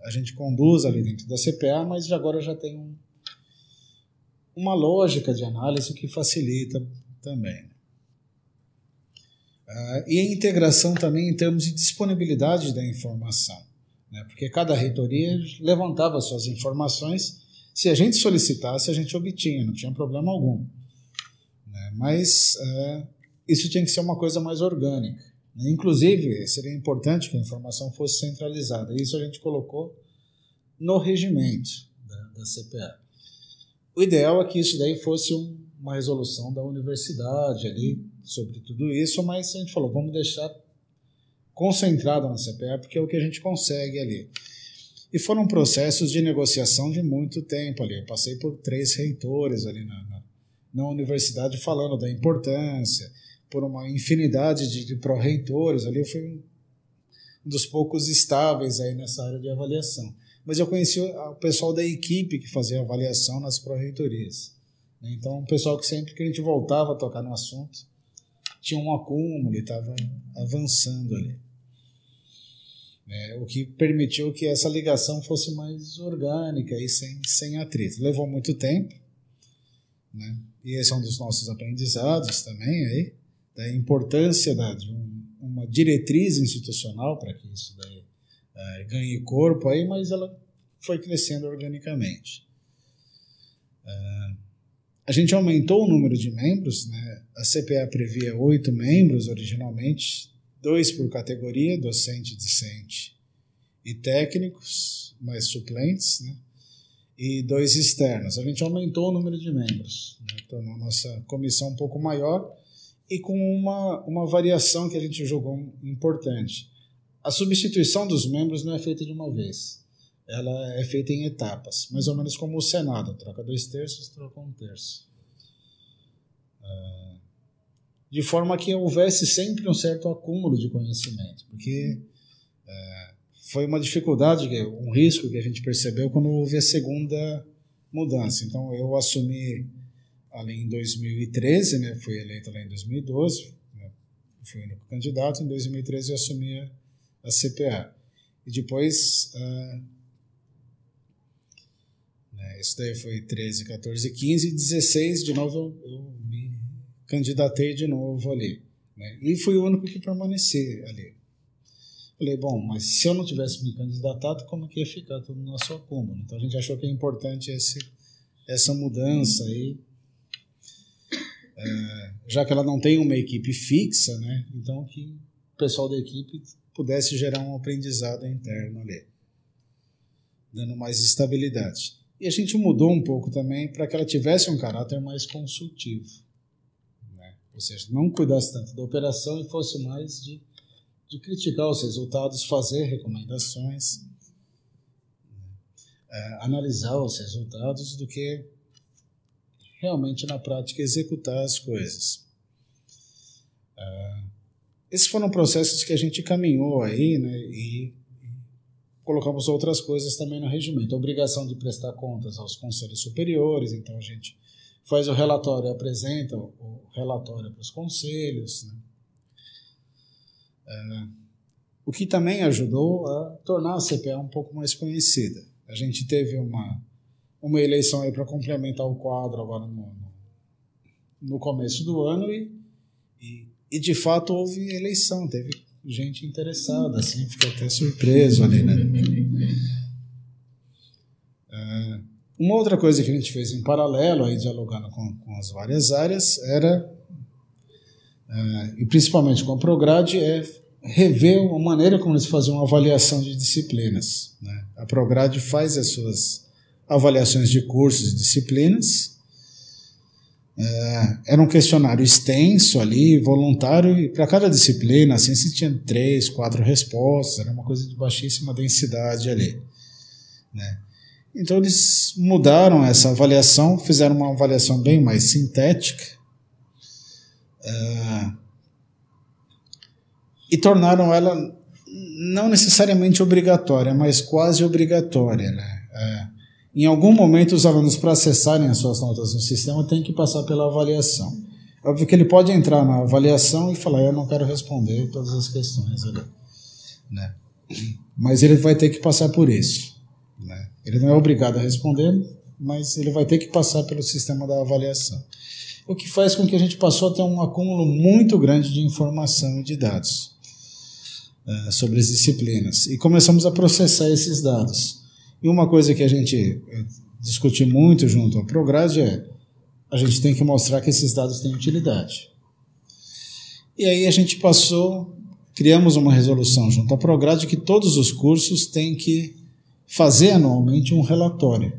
a gente conduz ali dentro da CPA, mas agora já tem uma lógica de análise que facilita também. E a integração também em termos de disponibilidade da informação, né? Porque cada reitoria levantava suas informações, se a gente solicitasse, a gente obtinha, não tinha problema algum, né? Mas isso tinha que ser uma coisa mais orgânica, né? Inclusive, seria importante que a informação fosse centralizada, isso a gente colocou no regimento da CPA. O ideal é que isso daí fosse uma resolução da universidade ali sobre tudo isso, mas a gente falou, vamos deixar concentrado na CPA, porque é o que a gente consegue ali. E foram processos de negociação de muito tempo ali. Eu passei por 3 reitores ali na universidade falando da importância, por uma infinidade de pró-reitores ali. Eu fui um dos poucos estáveis aí nessa área de avaliação. Mas eu conheci o pessoal da equipe que fazia avaliação nas pró-reitorias. Então, o pessoal que sempre que a gente voltava a tocar no assunto, tinha um acúmulo e estava avançando ali. O que permitiu que essa ligação fosse mais orgânica e sem atrito. Levou muito tempo, né? E esse é um dos nossos aprendizados também, aí, da importância de uma diretriz institucional para que isso daí ganhe corpo, aí, mas ela foi crescendo organicamente. A gente aumentou o número de membros, né? A CPA previa 8 membros originalmente, 2 por categoria, docente, discente e técnicos, mais suplentes, né? E 2 externos. A gente aumentou o número de membros, né? Tornou a nossa comissão um pouco maior e com uma variação que a gente julgou importante. A substituição dos membros não é feita de uma vez. Ela é feita em etapas, mais ou menos como o Senado, troca 2/3, troca 1/3. De forma que houvesse sempre um certo acúmulo de conhecimento, porque foi uma dificuldade, um risco que a gente percebeu quando houve a segunda mudança. Então, eu assumi ali em 2013, né, fui eleito lá em 2012, né, fui o único candidato, em 2013 eu assumi a CPA. E depois, isso daí foi 13, 14, 15, e 16, de novo eu me candidatei de novo ali, né? E fui o único que permaneci ali. Falei, bom, mas se eu não tivesse me candidatado, como que ia ficar todo o nosso acúmulo? Então a gente achou que é importante essa mudança aí, já que ela não tem uma equipe fixa, né? Então que o pessoal da equipe pudesse gerar um aprendizado interno ali, dando mais estabilidade. E a gente mudou um pouco também para que ela tivesse um caráter mais consultivo, né? Ou seja, não cuidasse tanto da operação e fosse mais de criticar os resultados, fazer recomendações, analisar os resultados, do que realmente na prática executar as coisas. Esses foram processos que a gente caminhou aí, né, e colocamos outras coisas também no regimento. A obrigação de prestar contas aos conselhos superiores, então a gente faz o relatório, apresenta o relatório para os conselhos, né? O que também ajudou a tornar a CPA um pouco mais conhecida. A gente teve uma eleição aí para complementar o quadro agora no começo do ano, e E, de fato, houve eleição, teve gente interessada, assim, fiquei até surpreso ali, né? Uma outra coisa que a gente fez em paralelo, aí dialogando com as várias áreas, era, e principalmente com a Prograde, é rever a maneira como eles faziam uma avaliação de disciplinas, né? A Prograde faz as suas avaliações de cursos e disciplinas. Era um questionário extenso ali, voluntário, e para cada disciplina, assim, se tinha 3, 4 respostas, era uma coisa de baixíssima densidade ali, né? Então eles mudaram essa avaliação, fizeram uma avaliação bem mais sintética, e tornaram ela não necessariamente obrigatória, mas quase obrigatória, né? Em algum momento os alunos, para acessarem as suas notas no sistema, têm que passar pela avaliação. Óbvio que ele pode entrar na avaliação e falar, eu não quero responder todas as questões ali, né? Mas ele vai ter que passar por isso, né? Ele não é obrigado a responder, mas ele vai ter que passar pelo sistema da avaliação. O que faz com que a gente passou a ter um acúmulo muito grande de informação e de dados sobre as disciplinas. E começamos a processar esses dados. E uma coisa que a gente discute muito junto ao Prograde é a gente tem que mostrar que esses dados têm utilidade. E aí a gente criamos uma resolução junto ao Prograde que todos os cursos têm que fazer anualmente um relatório,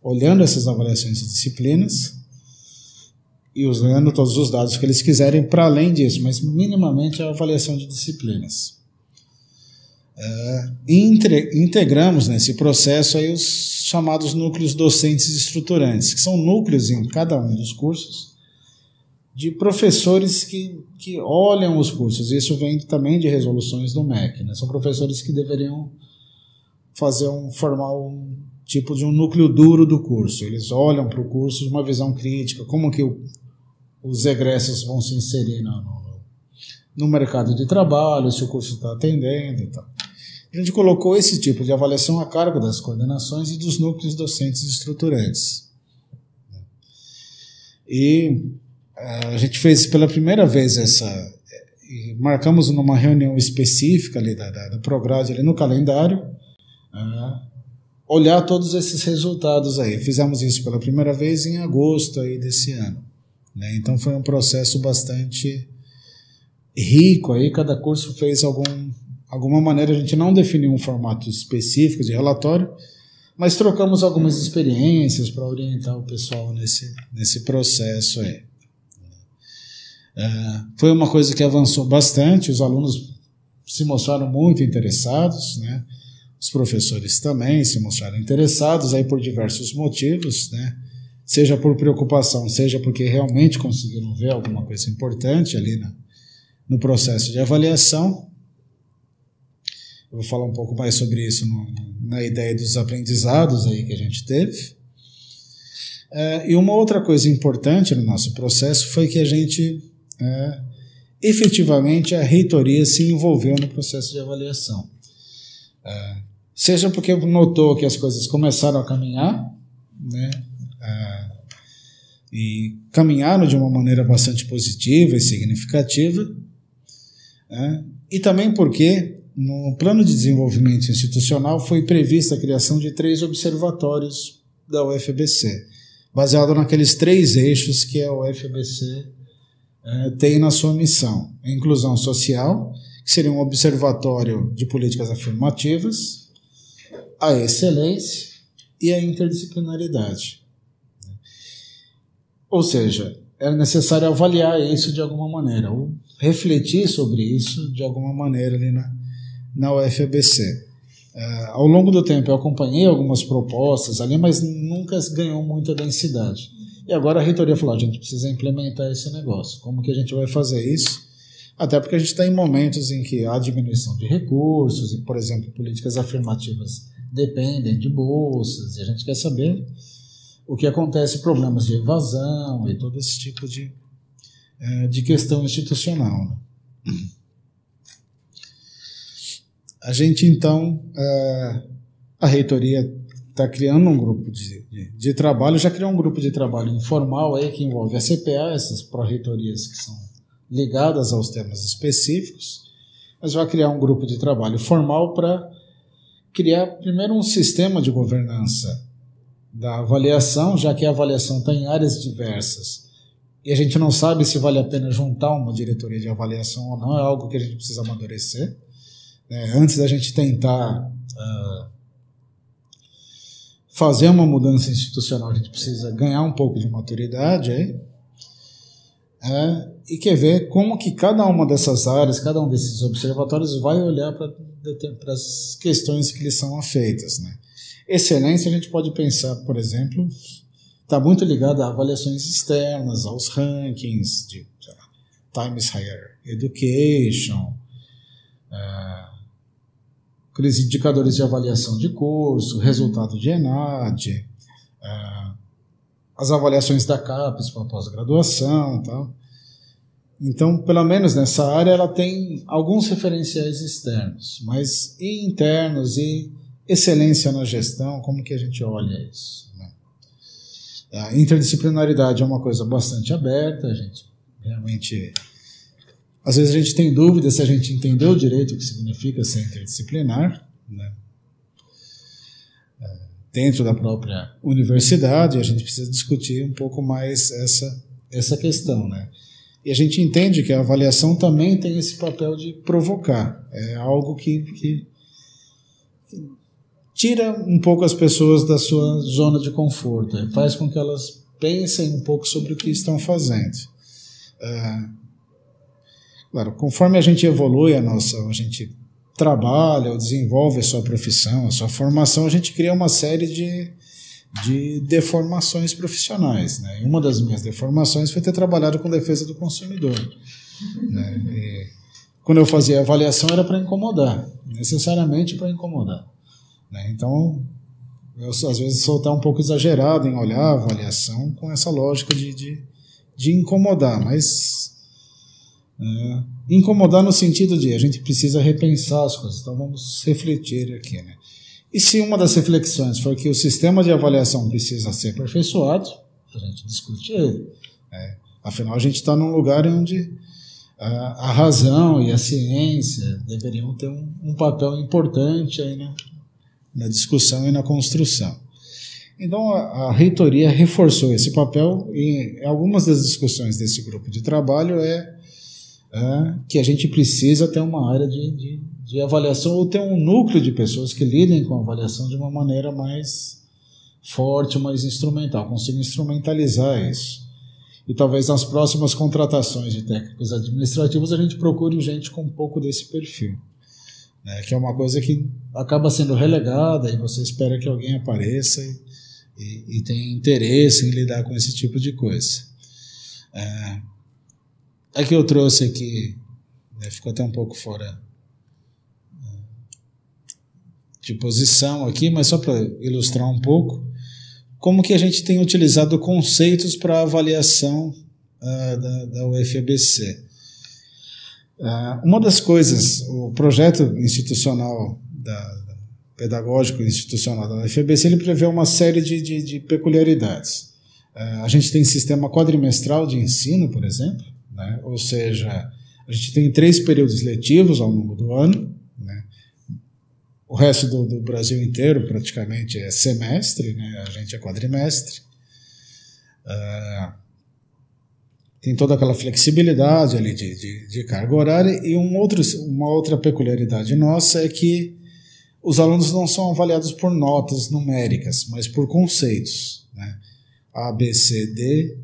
olhando essas avaliações de disciplinas e usando todos os dados que eles quiserem para além disso, mas minimamente a avaliação de disciplinas. Integramos nesse processo aí os chamados núcleos docentes e estruturantes, que são núcleos em cada um dos cursos de professores que olham os cursos. Isso vem também de resoluções do MEC, né? São professores que deveriam formar um tipo de um núcleo duro do curso. Eles olham para o curso de uma visão crítica, como que os egressos vão se inserir no mercado de trabalho, se o curso está atendendo e tal. A gente colocou esse tipo de avaliação a cargo das coordenações e dos núcleos docentes e estruturantes. E a gente fez pela primeira vez e marcamos numa reunião específica ali da Prograde ali no calendário, olhar todos esses resultados aí. Fizemos isso pela primeira vez em agosto aí desse ano, né? Então foi um processo bastante rico aí, cada curso fez alguma maneira, a gente não definiu um formato específico de relatório, mas trocamos algumas experiências para orientar o pessoal nesse processo aí. Foi uma coisa que avançou bastante, os alunos se mostraram muito interessados, né? Os professores também se mostraram interessados aí por diversos motivos, né? Seja por preocupação, seja porque realmente conseguiram ver alguma coisa importante ali no processo de avaliação. Eu vou falar um pouco mais sobre isso na ideia dos aprendizados aí que a gente teve. E uma outra coisa importante no nosso processo foi que a gente, efetivamente, a reitoria se envolveu no processo de avaliação. Seja porque notou que as coisas começaram a caminhar, né? E caminharam de uma maneira bastante positiva e significativa, e também porque no plano de desenvolvimento institucional foi prevista a criação de 3 observatórios da UFABC, baseado naqueles 3 eixos que a UFABC tem na sua missão: a inclusão social, que seria um observatório de políticas afirmativas, a excelência e a interdisciplinaridade. Ou seja, é necessário avaliar isso de alguma maneira, ou refletir sobre isso de alguma maneira ali na UFABC. Ao longo do tempo eu acompanhei algumas propostas ali, mas nunca ganhou muita densidade. E agora a reitoria falou, a gente precisa implementar esse negócio. Como que a gente vai fazer isso? Até porque a gente está em momentos em que há diminuição de recursos e, por exemplo, políticas afirmativas dependem de bolsas, e a gente quer saber o que acontece, problemas de evasão e todo esse tipo de questão institucional, né? A gente, então, a reitoria está criando um grupo de trabalho, já criou um grupo de trabalho informal aí que envolve a CPA, essas pró-reitorias que são ligadas aos temas específicos, mas vai criar um grupo de trabalho formal para criar primeiro um sistema de governança da avaliação, já que a avaliação está em áreas diversas e a gente não sabe se vale a pena juntar uma diretoria de avaliação ou não, é algo que a gente precisa amadurecer. Antes da gente tentar fazer uma mudança institucional, a gente precisa ganhar um pouco de maturidade aí, e quer ver como que cada uma dessas áreas, cada um desses observatórios vai olhar para as questões que lhes são afeitas, né? Excelência, a gente pode pensar, por exemplo, está muito ligado a avaliações externas, aos rankings de Times Higher Education, aqueles indicadores de avaliação de curso, resultado de ENAD, as avaliações da CAPES para pós-graduação e tal. Então, pelo menos nessa área, ela tem alguns referenciais externos, mas e internos e excelência na gestão, como que a gente olha isso, né? A interdisciplinaridade é uma coisa bastante aberta, a gente realmente... Às vezes a gente tem dúvida se a gente entendeu direito o que significa ser interdisciplinar, né? Dentro da própria universidade, a gente precisa discutir um pouco mais essa questão, né? E a gente entende que a avaliação também tem esse papel de provocar. É algo que tira um pouco as pessoas da sua zona de conforto, faz com que elas pensem um pouco sobre o que estão fazendo. Claro, conforme a gente evolui a gente trabalha ou desenvolve a sua profissão, a sua formação, a gente cria uma série de deformações profissionais, né? E uma das minhas deformações foi ter trabalhado com defesa do consumidor, né? E quando eu fazia avaliação era para incomodar, necessariamente para incomodar, né? Então, eu às vezes sou até um pouco exagerado em olhar a avaliação com essa lógica de incomodar, mas incomodar no sentido de a gente precisa repensar as coisas, então vamos refletir aqui, né? E se uma das reflexões for que o sistema de avaliação precisa ser aperfeiçoado, a gente discute ele, né? Afinal, a gente está num lugar onde a razão e a ciência deveriam ter um papel importante aí na discussão e na construção. Então, a reitoria reforçou esse papel e algumas das discussões desse grupo de trabalho que a gente precisa ter uma área de avaliação ou ter um núcleo de pessoas que lidem com a avaliação de uma maneira mais forte, mais instrumental, consigam instrumentalizar isso. E talvez nas próximas contratações de técnicos administrativos a gente procure gente com um pouco desse perfil, né, que é uma coisa que acaba sendo relegada e você espera que alguém apareça e tenha interesse em lidar com esse tipo de coisa. É que eu trouxe aqui, né, ficou até um pouco fora de posição aqui, mas só para ilustrar um pouco, como que a gente tem utilizado conceitos para avaliação da UFABC. Uma das coisas, o projeto institucional, pedagógico institucional da UFABC, ele prevê uma série de peculiaridades. A gente tem sistema quadrimestral de ensino, por exemplo, né? Ou seja, a gente tem 3 períodos letivos ao longo do ano, né? O resto do Brasil inteiro praticamente é semestre, né? A gente é quadrimestre. Tem toda aquela flexibilidade ali de carga horária e uma outra peculiaridade nossa é que os alunos não são avaliados por notas numéricas, mas por conceitos, né? A, B, C, D,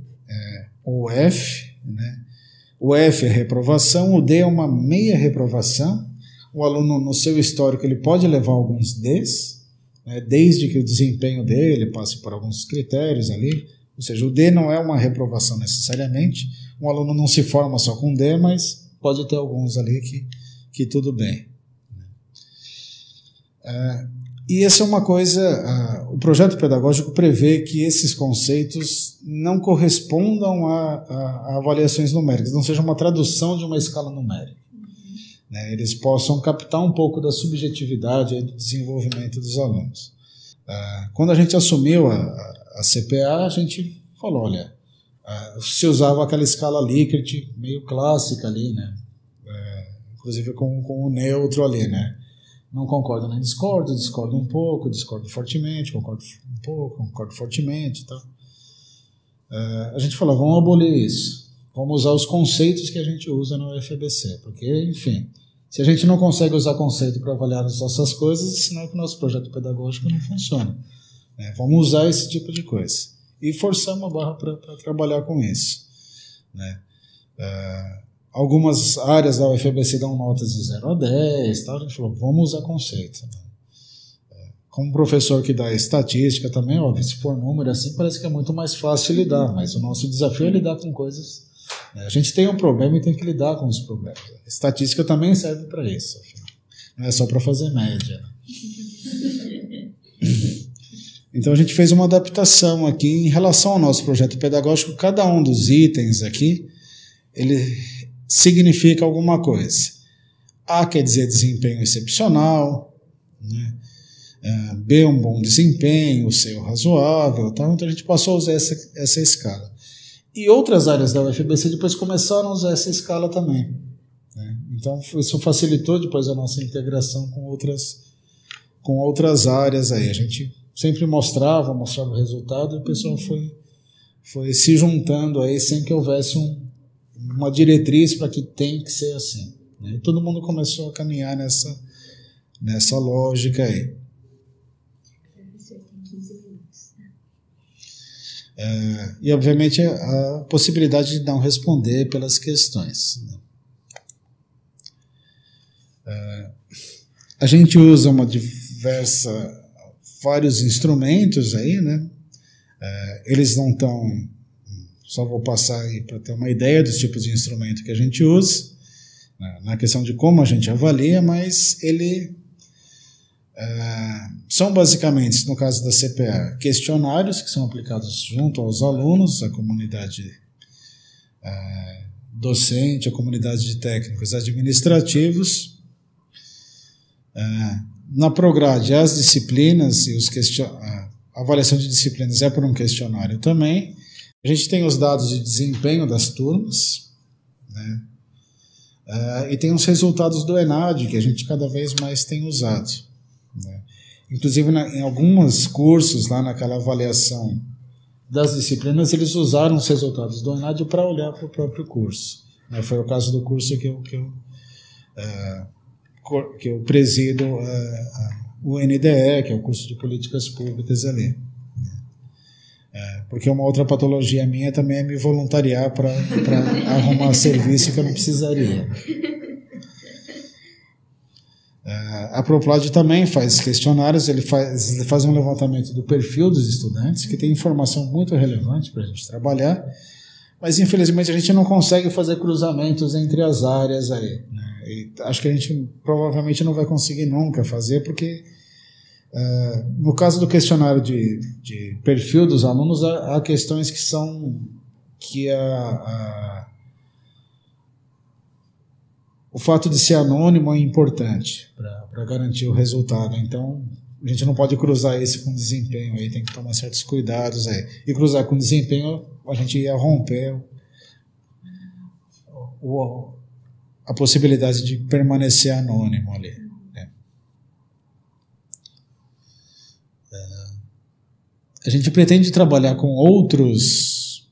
o F, né? O F é reprovação, o D é uma meia reprovação. O aluno, no seu histórico, ele pode levar alguns Ds, né, desde que o desempenho dele passe por alguns critérios ali. Ou seja, o D não é uma reprovação necessariamente. Um aluno não se forma só com D, mas pode ter alguns ali que tudo bem. E essa é uma coisa, o projeto pedagógico prevê que esses conceitos não correspondam a avaliações numéricas, não seja uma tradução de uma escala numérica. Né, eles possam captar um pouco da subjetividade do desenvolvimento dos alunos. Quando a gente assumiu a CPA, a gente falou, olha, se usava aquela escala Likert meio clássica ali, né? Inclusive com o neutro ali, né? Não concordo nem discordo, discordo um pouco, discordo fortemente, concordo um pouco, concordo fortemente e tal. A gente falou, vamos abolir isso. Vamos usar os conceitos que a gente usa no UFABC, porque, enfim, se a gente não consegue usar conceito para avaliar as nossas coisas, é sinal que o nosso projeto pedagógico não funciona. Vamos usar esse tipo de coisa. E forçamos a barra para trabalhar com isso. Né? Algumas áreas da UFABC dão notas de 0 a 10, tal. A gente falou, vamos usar conceito. Como professor que dá estatística também, óbvio, se for número assim, parece que é muito mais fácil lidar, mas o nosso desafio é lidar com coisas. A gente tem um problema e tem que lidar com os problemas. A estatística também serve para isso, afinal. Não é só para fazer média. Então a gente fez uma adaptação aqui em relação ao nosso projeto pedagógico. Cada um dos itens aqui, ele significa alguma coisa. A quer dizer desempenho excepcional, né? B um bom desempenho, C razoável, tá? Então a gente passou a usar essa escala. E outras áreas da UFABC depois começaram a usar essa escala também, né? Então isso facilitou depois a nossa integração com outras áreas aí. A gente sempre mostrava o resultado e o pessoal foi se juntando aí sem que houvesse uma diretriz para que tem que ser assim, né? E todo mundo começou a caminhar nessa lógica aí. E obviamente a possibilidade de não responder pelas questões, né? A gente usa vários instrumentos aí, né? Eles não estão, só vou passar aí para ter uma ideia dos tipos de instrumento que a gente usa, né? Na questão de como a gente avalia, mas são basicamente, no caso da CPA, questionários que são aplicados junto aos alunos, a comunidade docente, a comunidade de técnicos administrativos. Na Prograde, as disciplinas e a avaliação de disciplinas é por um questionário também. A gente tem os dados de desempenho das turmas, né? E tem os resultados do ENAD, que a gente cada vez mais tem usado, né? Inclusive em alguns cursos lá naquela avaliação das disciplinas eles usaram os resultados do ENAD para olhar para o próprio curso, né? Foi o caso do curso que eu presido, o NDE, que é o curso de políticas públicas ali, porque uma outra patologia minha também é me voluntariar para arrumar serviço que eu não precisaria. A Proplad também faz questionários, ele faz um levantamento do perfil dos estudantes, que tem informação muito relevante para a gente trabalhar, mas infelizmente a gente não consegue fazer cruzamentos entre as áreas aí, né? E acho que a gente provavelmente não vai conseguir nunca fazer, porque no caso do questionário de perfil dos alunos, há questões que o fato de ser anônimo é importante para garantir o resultado. Então, a gente não pode cruzar isso com desempenho, aí tem que tomar certos cuidados aí. E cruzar com desempenho, a gente ia romper a possibilidade de permanecer anônimo ali, né? A gente pretende trabalhar com outros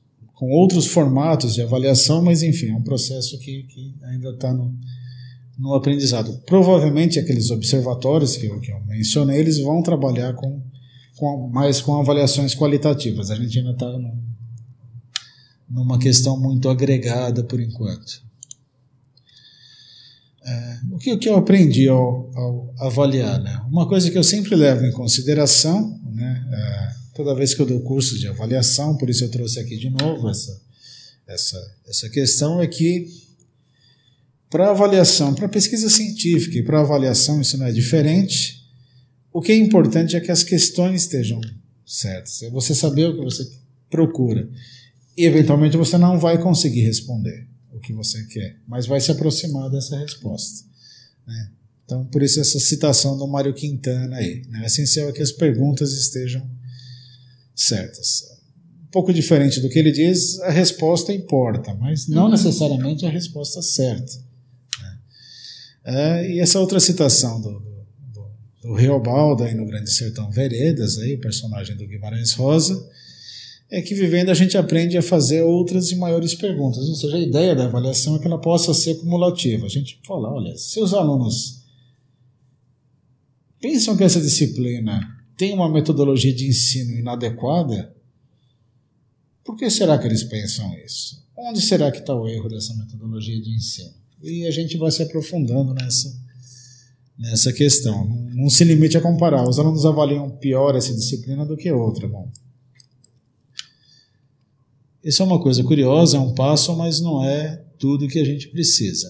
formatos de avaliação, mas enfim, é um processo que ainda está no aprendizado. Provavelmente aqueles observatórios que eu mencionei, eles vão trabalhar mais com avaliações qualitativas. A gente ainda está numa questão muito agregada por enquanto. O que eu aprendi ao avaliar, né? Uma coisa que eu sempre levo em consideração, né? Toda vez que eu dou curso de avaliação, por isso eu trouxe aqui de novo essa questão, é que para avaliação, para pesquisa científica e para avaliação isso não é diferente. O que é importante é que as questões estejam certas, é você saber o que você procura e eventualmente você não vai conseguir responder o que você quer, mas vai se aproximar dessa resposta, né? Então, por isso essa citação do Mário Quintana aí, né? O essencial é que as perguntas estejam certas. pouco diferente do que ele diz, a resposta importa, mas não necessariamente a resposta certa. E essa outra citação do Riobaldo aí no Grande Sertão Veredas, aí, o personagem do Guimarães Rosa, é que vivendo a gente aprende a fazer outras e maiores perguntas. Ou seja, a ideia da avaliação é que ela possa ser cumulativa. A gente fala, olha, se os alunos pensam que essa disciplina tem uma metodologia de ensino inadequada, por que será que eles pensam isso? Onde será que está o erro dessa metodologia de ensino? E a gente vai se aprofundando nessa questão. Não se limite a comparar. Os alunos avaliam pior essa disciplina do que outra. Bom, isso é uma coisa curiosa, é um passo, mas não é tudo que a gente precisa.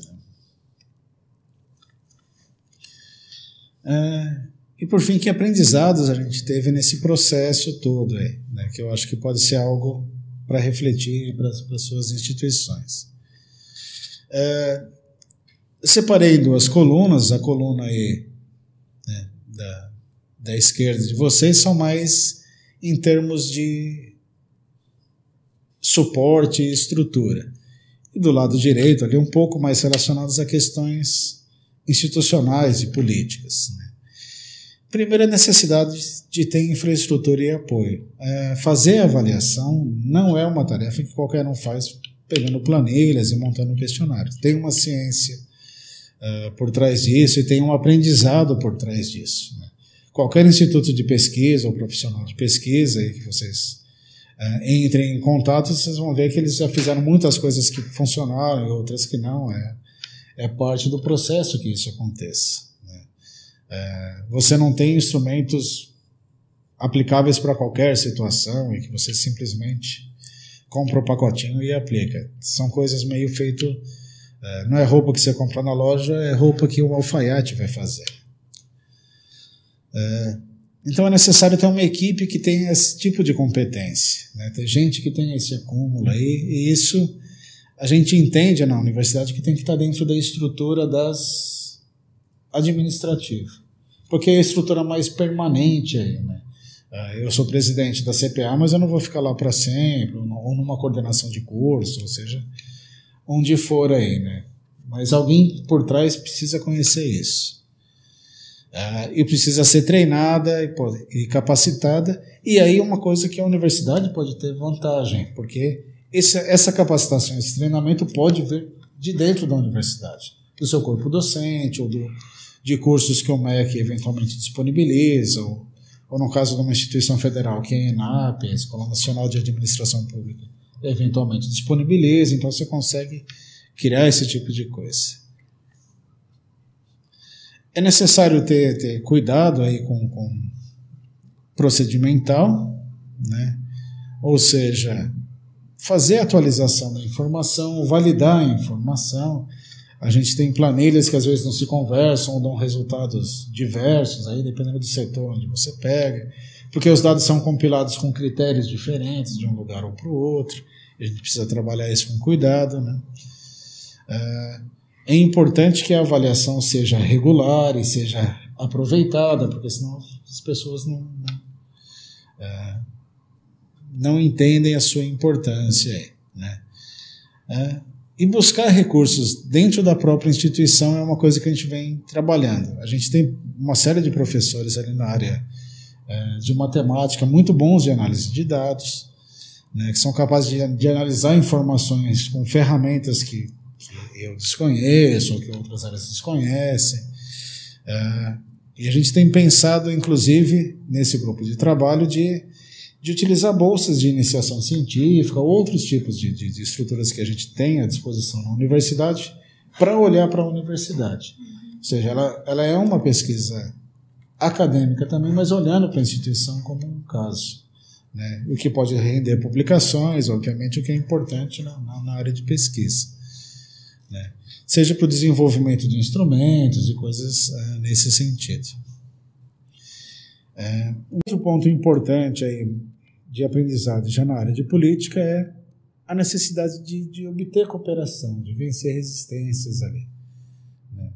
E por fim, que aprendizados a gente teve nesse processo todo aí, né, que eu acho que pode ser algo para refletir para as suas instituições. Separei em duas colunas, a coluna aí, né, da esquerda de vocês são mais em termos de suporte e estrutura. E do lado direito, ali, um pouco mais relacionados a questões institucionais e políticas. Né? Primeiro, a necessidade de ter infraestrutura e apoio. Fazer a avaliação não é uma tarefa que qualquer um faz pegando planilhas e montando questionários. Tem uma ciência por trás disso e tem um aprendizado por trás disso. Né? Qualquer instituto de pesquisa ou profissional de pesquisa aí que vocês entrem em contato, vocês vão ver que eles já fizeram muitas coisas que funcionaram e outras que não. É parte do processo que isso aconteça. Você não tem instrumentos aplicáveis para qualquer situação e que você simplesmente compra o pacotinho e aplica. São coisas meio feito, não é roupa que você compra na loja, é roupa que um alfaiate vai fazer. Então é necessário ter uma equipe que tenha esse tipo de competência, né? Tem gente que tem esse acúmulo aí, e isso a gente entende na universidade que tem que estar dentro da estrutura administrativa, porque é a estrutura mais permanente aí, né? Eu sou presidente da CPA, mas eu não vou ficar lá para sempre, ou numa coordenação de curso, ou seja, onde for aí, né? Mas alguém por trás precisa conhecer isso. E precisa ser treinada e capacitada, e aí uma coisa que a universidade pode ter vantagem, porque essa capacitação, esse treinamento pode vir de dentro da universidade, do seu corpo docente, ou de cursos que o MEC eventualmente disponibiliza, ou no caso de uma instituição federal, que é a ENAP, a Escola Nacional de Administração Pública, eventualmente disponibiliza, então você consegue criar esse tipo de coisa. É necessário ter cuidado aí com procedimental, né? Ou seja, fazer a atualização da informação, validar a informação. A gente tem planilhas que às vezes não se conversam ou dão resultados diversos, aí, dependendo do setor onde você pega, porque os dados são compilados com critérios diferentes de um lugar ou para o outro. A gente precisa trabalhar isso com cuidado, né? É importante que a avaliação seja regular e seja aproveitada, porque senão as pessoas não entendem a sua importância, né? E buscar recursos dentro da própria instituição é uma coisa que a gente vem trabalhando. A gente tem uma série de professores ali na área de matemática, muito bons de análise de dados, né, que são capazes de analisar informações com ferramentas que eu desconheço ou que outras áreas desconhecem. E a gente tem pensado, inclusive, nesse grupo de trabalho, de utilizar bolsas de iniciação científica ou outros tipos de estruturas que a gente tem à disposição na universidade para olhar para a universidade. Ou seja, ela é uma pesquisa acadêmica também, mas olhando para a instituição como um caso, né? O que pode render publicações, obviamente, o que é importante na área de pesquisa, né? Seja para o desenvolvimento de instrumentos e coisas nesse sentido. Outro ponto importante aí de aprendizado já na área de política é a necessidade de obter cooperação, de vencer resistências ali, né?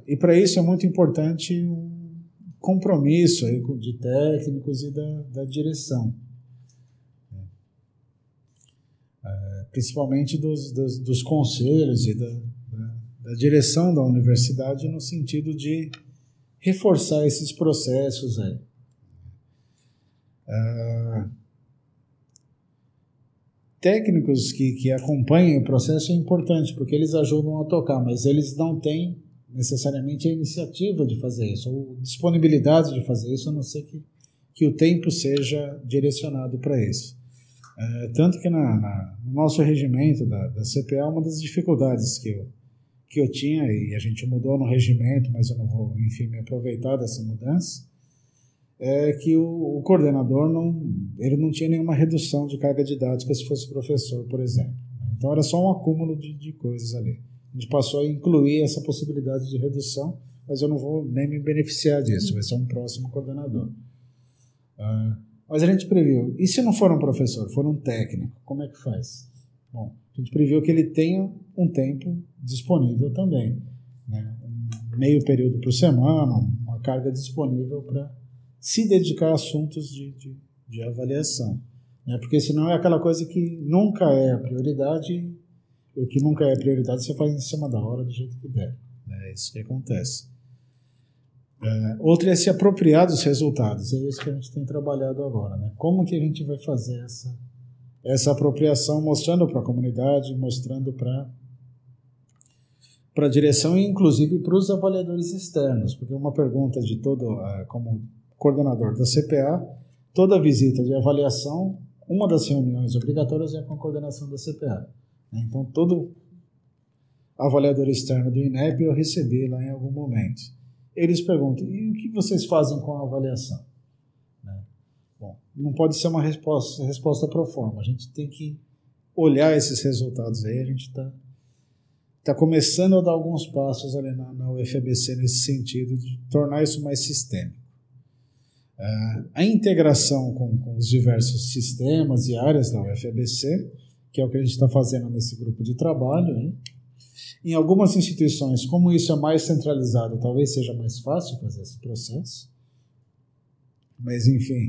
E para isso é muito importante um compromisso aí de técnicos e da direção, principalmente dos conselhos e da direção da universidade no sentido de reforçar esses processos aí. Técnicos que acompanhem o processo é importante, porque eles ajudam a tocar, mas eles não têm necessariamente a iniciativa de fazer isso, ou disponibilidade de fazer isso, a não ser que o tempo seja direcionado para isso. Tanto que no nosso regimento da CPA, uma das dificuldades que eu tinha, e a gente mudou no regimento, mas eu não vou, enfim, me aproveitar dessa mudança, é que o coordenador ele não tinha nenhuma redução de carga didática se fosse professor, por exemplo. Então era só um acúmulo de coisas ali. A gente passou a incluir essa possibilidade de redução, mas eu não vou nem me beneficiar disso, vai ser um próximo coordenador. Mas a gente previu, e se não for um professor, for um técnico, como é que faz? Bom, a gente previu que ele tenha um tempo disponível também, né? Um meio período por semana, uma carga disponível para se dedicar a assuntos de avaliação, né? Porque senão é aquela coisa que nunca é a prioridade, o que nunca é a prioridade você faz em cima da hora do jeito que der, né? É isso que acontece. Outro é se apropriar dos resultados, é isso que a gente tem trabalhado agora, né? Como que a gente vai fazer essa apropriação, mostrando para a comunidade, mostrando para a direção e inclusive para os avaliadores externos, porque uma pergunta de como coordenador da CPA, toda visita de avaliação, uma das reuniões obrigatórias é com a coordenação da CPA. Então, todo avaliador externo do INEP eu recebi lá em algum momento. Eles perguntam, e o que vocês fazem com a avaliação? Bom, não pode ser uma resposta pro forma, a gente tem que olhar esses resultados aí, a gente está começando a dar alguns passos ali na UFABC nesse sentido de tornar isso mais sistêmico. A integração com os diversos sistemas e áreas da UFABC, que é o que a gente está fazendo nesse grupo de trabalho, hein? Em algumas instituições, como isso é mais centralizado, talvez seja mais fácil fazer esse processo, mas enfim,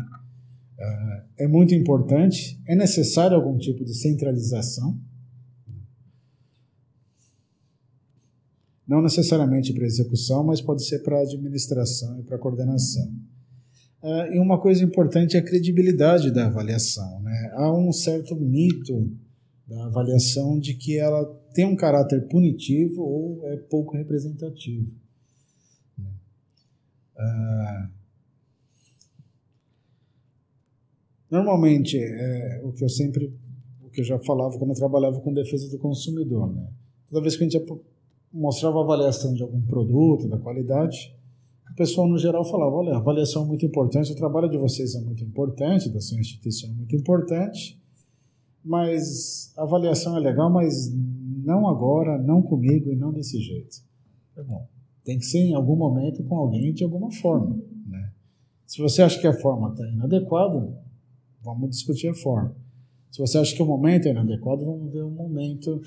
é muito importante, é necessário algum tipo de centralização, não necessariamente para execução, mas pode ser para administração e para coordenação. E uma coisa importante é a credibilidade da avaliação, né? Há um certo mito da avaliação de que ela tem um caráter punitivo ou é pouco representativo. Normalmente, o que eu já falava quando eu trabalhava com defesa do consumidor, né? Toda vez que a gente mostrava a avaliação de algum produto, da qualidade, o pessoal no geral falava, olha, a avaliação é muito importante, o trabalho de vocês é muito importante, da sua instituição é muito importante, mas a avaliação é legal, mas não agora, não comigo e não desse jeito. É bom. Tem que ser em algum momento com alguém de alguma forma, né? Se você acha que a forma está inadequada, vamos discutir a forma. Se você acha que o momento é inadequado, vamos ver um momento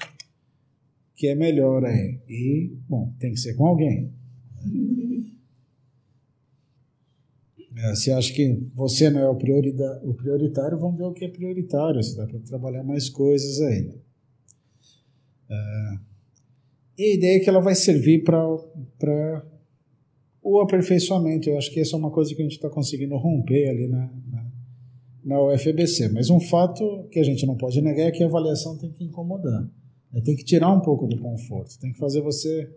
que é melhor aí. E, bom, tem que ser com alguém. Se acha que você não é o prioritário, vamos ver o que é prioritário, se dá para trabalhar mais coisas aí, né? E a ideia é que ela vai servir para o aperfeiçoamento. Eu acho que essa é uma coisa que a gente está conseguindo romper ali na UFABC. Mas um fato que a gente não pode negar é que a avaliação tem que incomodar. Tem que tirar um pouco do conforto. Tem que fazer você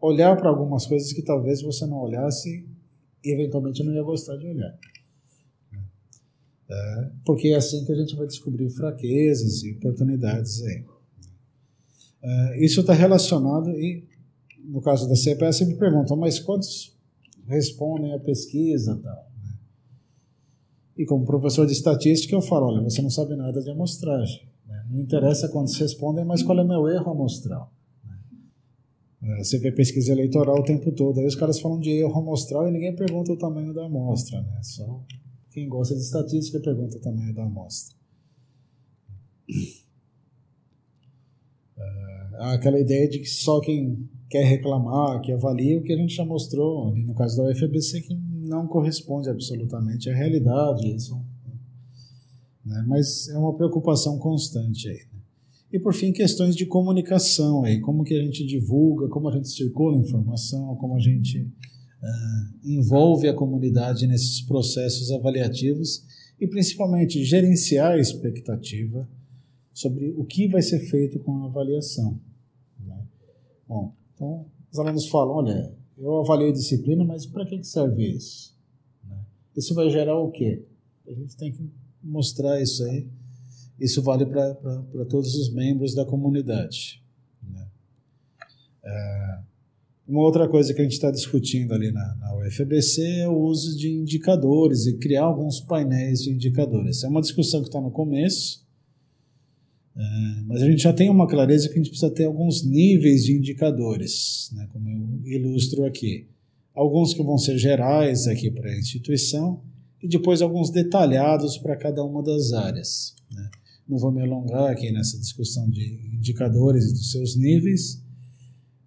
olhar para algumas coisas que talvez você não olhasse e eventualmente não ia gostar de olhar. Porque é assim que a gente vai descobrir fraquezas e oportunidades aí. Isso está relacionado, e no caso da CPA sempre perguntam, mas quantos respondem à pesquisa e tal? E como professor de estatística eu falo, olha, você não sabe nada de amostragem, né? Não interessa quantos respondem, mas qual é o meu erro amostral, né? Você vê pesquisa eleitoral o tempo todo, aí os caras falam de erro amostral e ninguém pergunta o tamanho da amostra, né? Só quem gosta de estatística pergunta o tamanho da amostra. Aquela ideia de que só quem quer reclamar, que avalia o que a gente já mostrou ali no caso da UFABC, que não corresponde absolutamente à realidade, isso, né? Mas é uma preocupação constante aí, né? E, por fim, questões de comunicação, aí, como que a gente divulga, como a gente circula a informação, como a gente envolve a comunidade nesses processos avaliativos e, principalmente, gerenciar a expectativa sobre o que vai ser feito com a avaliação. Né? Bom, então, os alunos falam, olha, eu avaliei disciplina, mas para que serve isso? Né? Isso vai gerar o quê? A gente tem que mostrar isso aí. Isso vale para todos os membros da comunidade. Né? Uma outra coisa que a gente está discutindo ali na UFABC é o uso de indicadores e criar alguns painéis de indicadores. É uma discussão que está no começo, mas a gente já tem uma clareza que a gente precisa ter alguns níveis de indicadores, né, como eu ilustro aqui. Alguns que vão ser gerais aqui para a instituição e depois alguns detalhados para cada uma das áreas. Né. Não vou me alongar aqui nessa discussão de indicadores e dos seus níveis,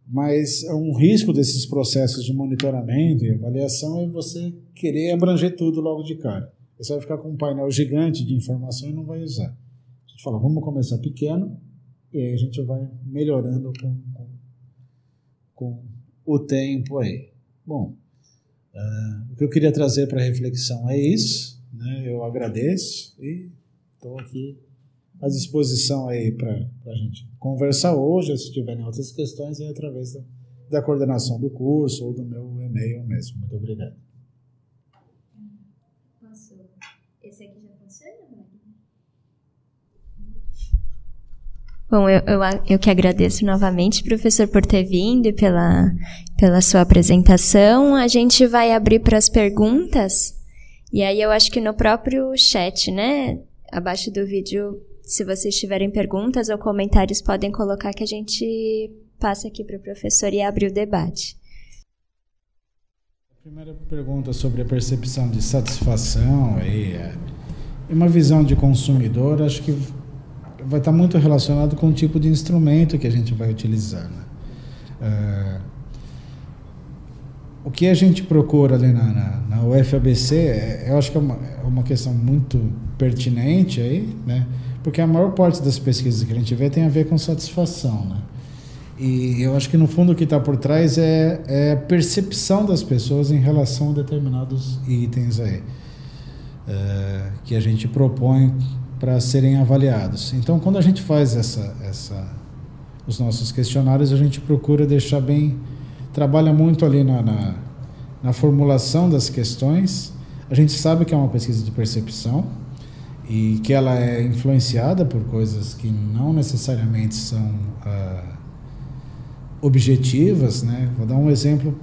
mas um risco desses processos de monitoramento e avaliação é você querer abranger tudo logo de cara. Você vai ficar com um painel gigante de informação e não vai usar. A gente fala, vamos começar pequeno e aí a gente vai melhorando com o tempo aí. Bom, o que eu queria trazer para reflexão é isso, né? Eu agradeço e estou aqui à disposição aí para a gente conversar hoje, ou se tiverem outras questões, é através da coordenação do curso ou do meu e-mail mesmo. Muito obrigado. Esse aqui já funciona? Bom, eu que agradeço novamente, professor, por ter vindo e pela sua apresentação. A gente vai abrir para as perguntas, e aí eu acho que no próprio chat, né, abaixo do vídeo, se vocês tiverem perguntas ou comentários, podem colocar que a gente passa aqui para o professor e abre o debate. A primeira pergunta sobre a percepção de satisfação e uma visão de consumidor, acho que vai estar muito relacionado com o tipo de instrumento que a gente vai utilizar. Né? O que a gente procura ali na UFABC, eu acho que é uma questão muito pertinente aí, né? Porque a maior parte das pesquisas que a gente vê tem a ver com satisfação, né? E eu acho que no fundo o que está por trás é a percepção das pessoas em relação a determinados itens aí, que a gente propõe para serem avaliados. Então, quando a gente faz os nossos questionários, a gente procura deixar trabalha muito ali na formulação das questões. A gente sabe que é uma pesquisa de percepção e que ela é influenciada por coisas que não necessariamente são objetivas, né? Vou dar um exemplo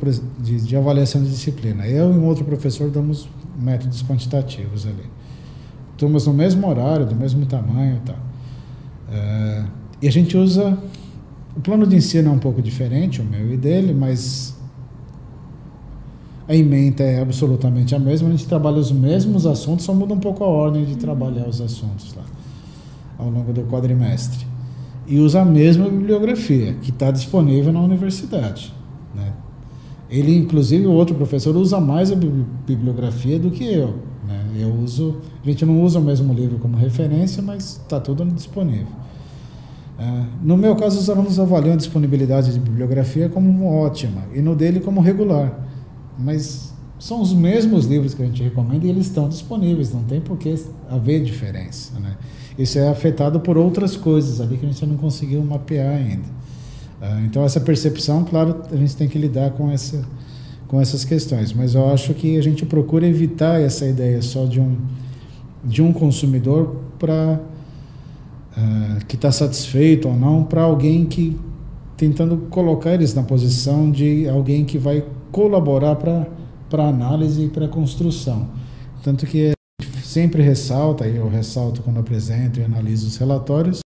de avaliação de disciplina. Eu e um outro professor damos métodos quantitativos ali. Turmas no mesmo horário, do mesmo tamanho e tal. E a gente usa... O plano de ensino é um pouco diferente, o meu e dele, mas a ementa é absolutamente a mesma. A gente trabalha os mesmos assuntos, só muda um pouco a ordem de trabalhar os assuntos lá, ao longo do quadrimestre. E usa a mesma bibliografia, que está disponível na universidade. Né? Ele, inclusive, o outro professor, usa mais a bibliografia do que eu. Né? A gente não usa o mesmo livro como referência, mas está tudo disponível. No meu caso, os alunos avaliam a disponibilidade de bibliografia como ótima e no dele como regular, mas são os mesmos livros que a gente recomenda e eles estão disponíveis, não tem por que haver diferença, né? Isso é afetado por outras coisas ali que a gente não conseguiu mapear ainda. Então essa percepção, claro, a gente tem que lidar com essas questões, mas eu acho que a gente procura evitar essa ideia só de um consumidor para que está satisfeito ou não, para alguém que tentando colocar eles na posição de alguém que vai colaborar para análise e para construção. Tanto que a gente sempre ressalta, e eu ressalto quando apresento e analiso os relatórios,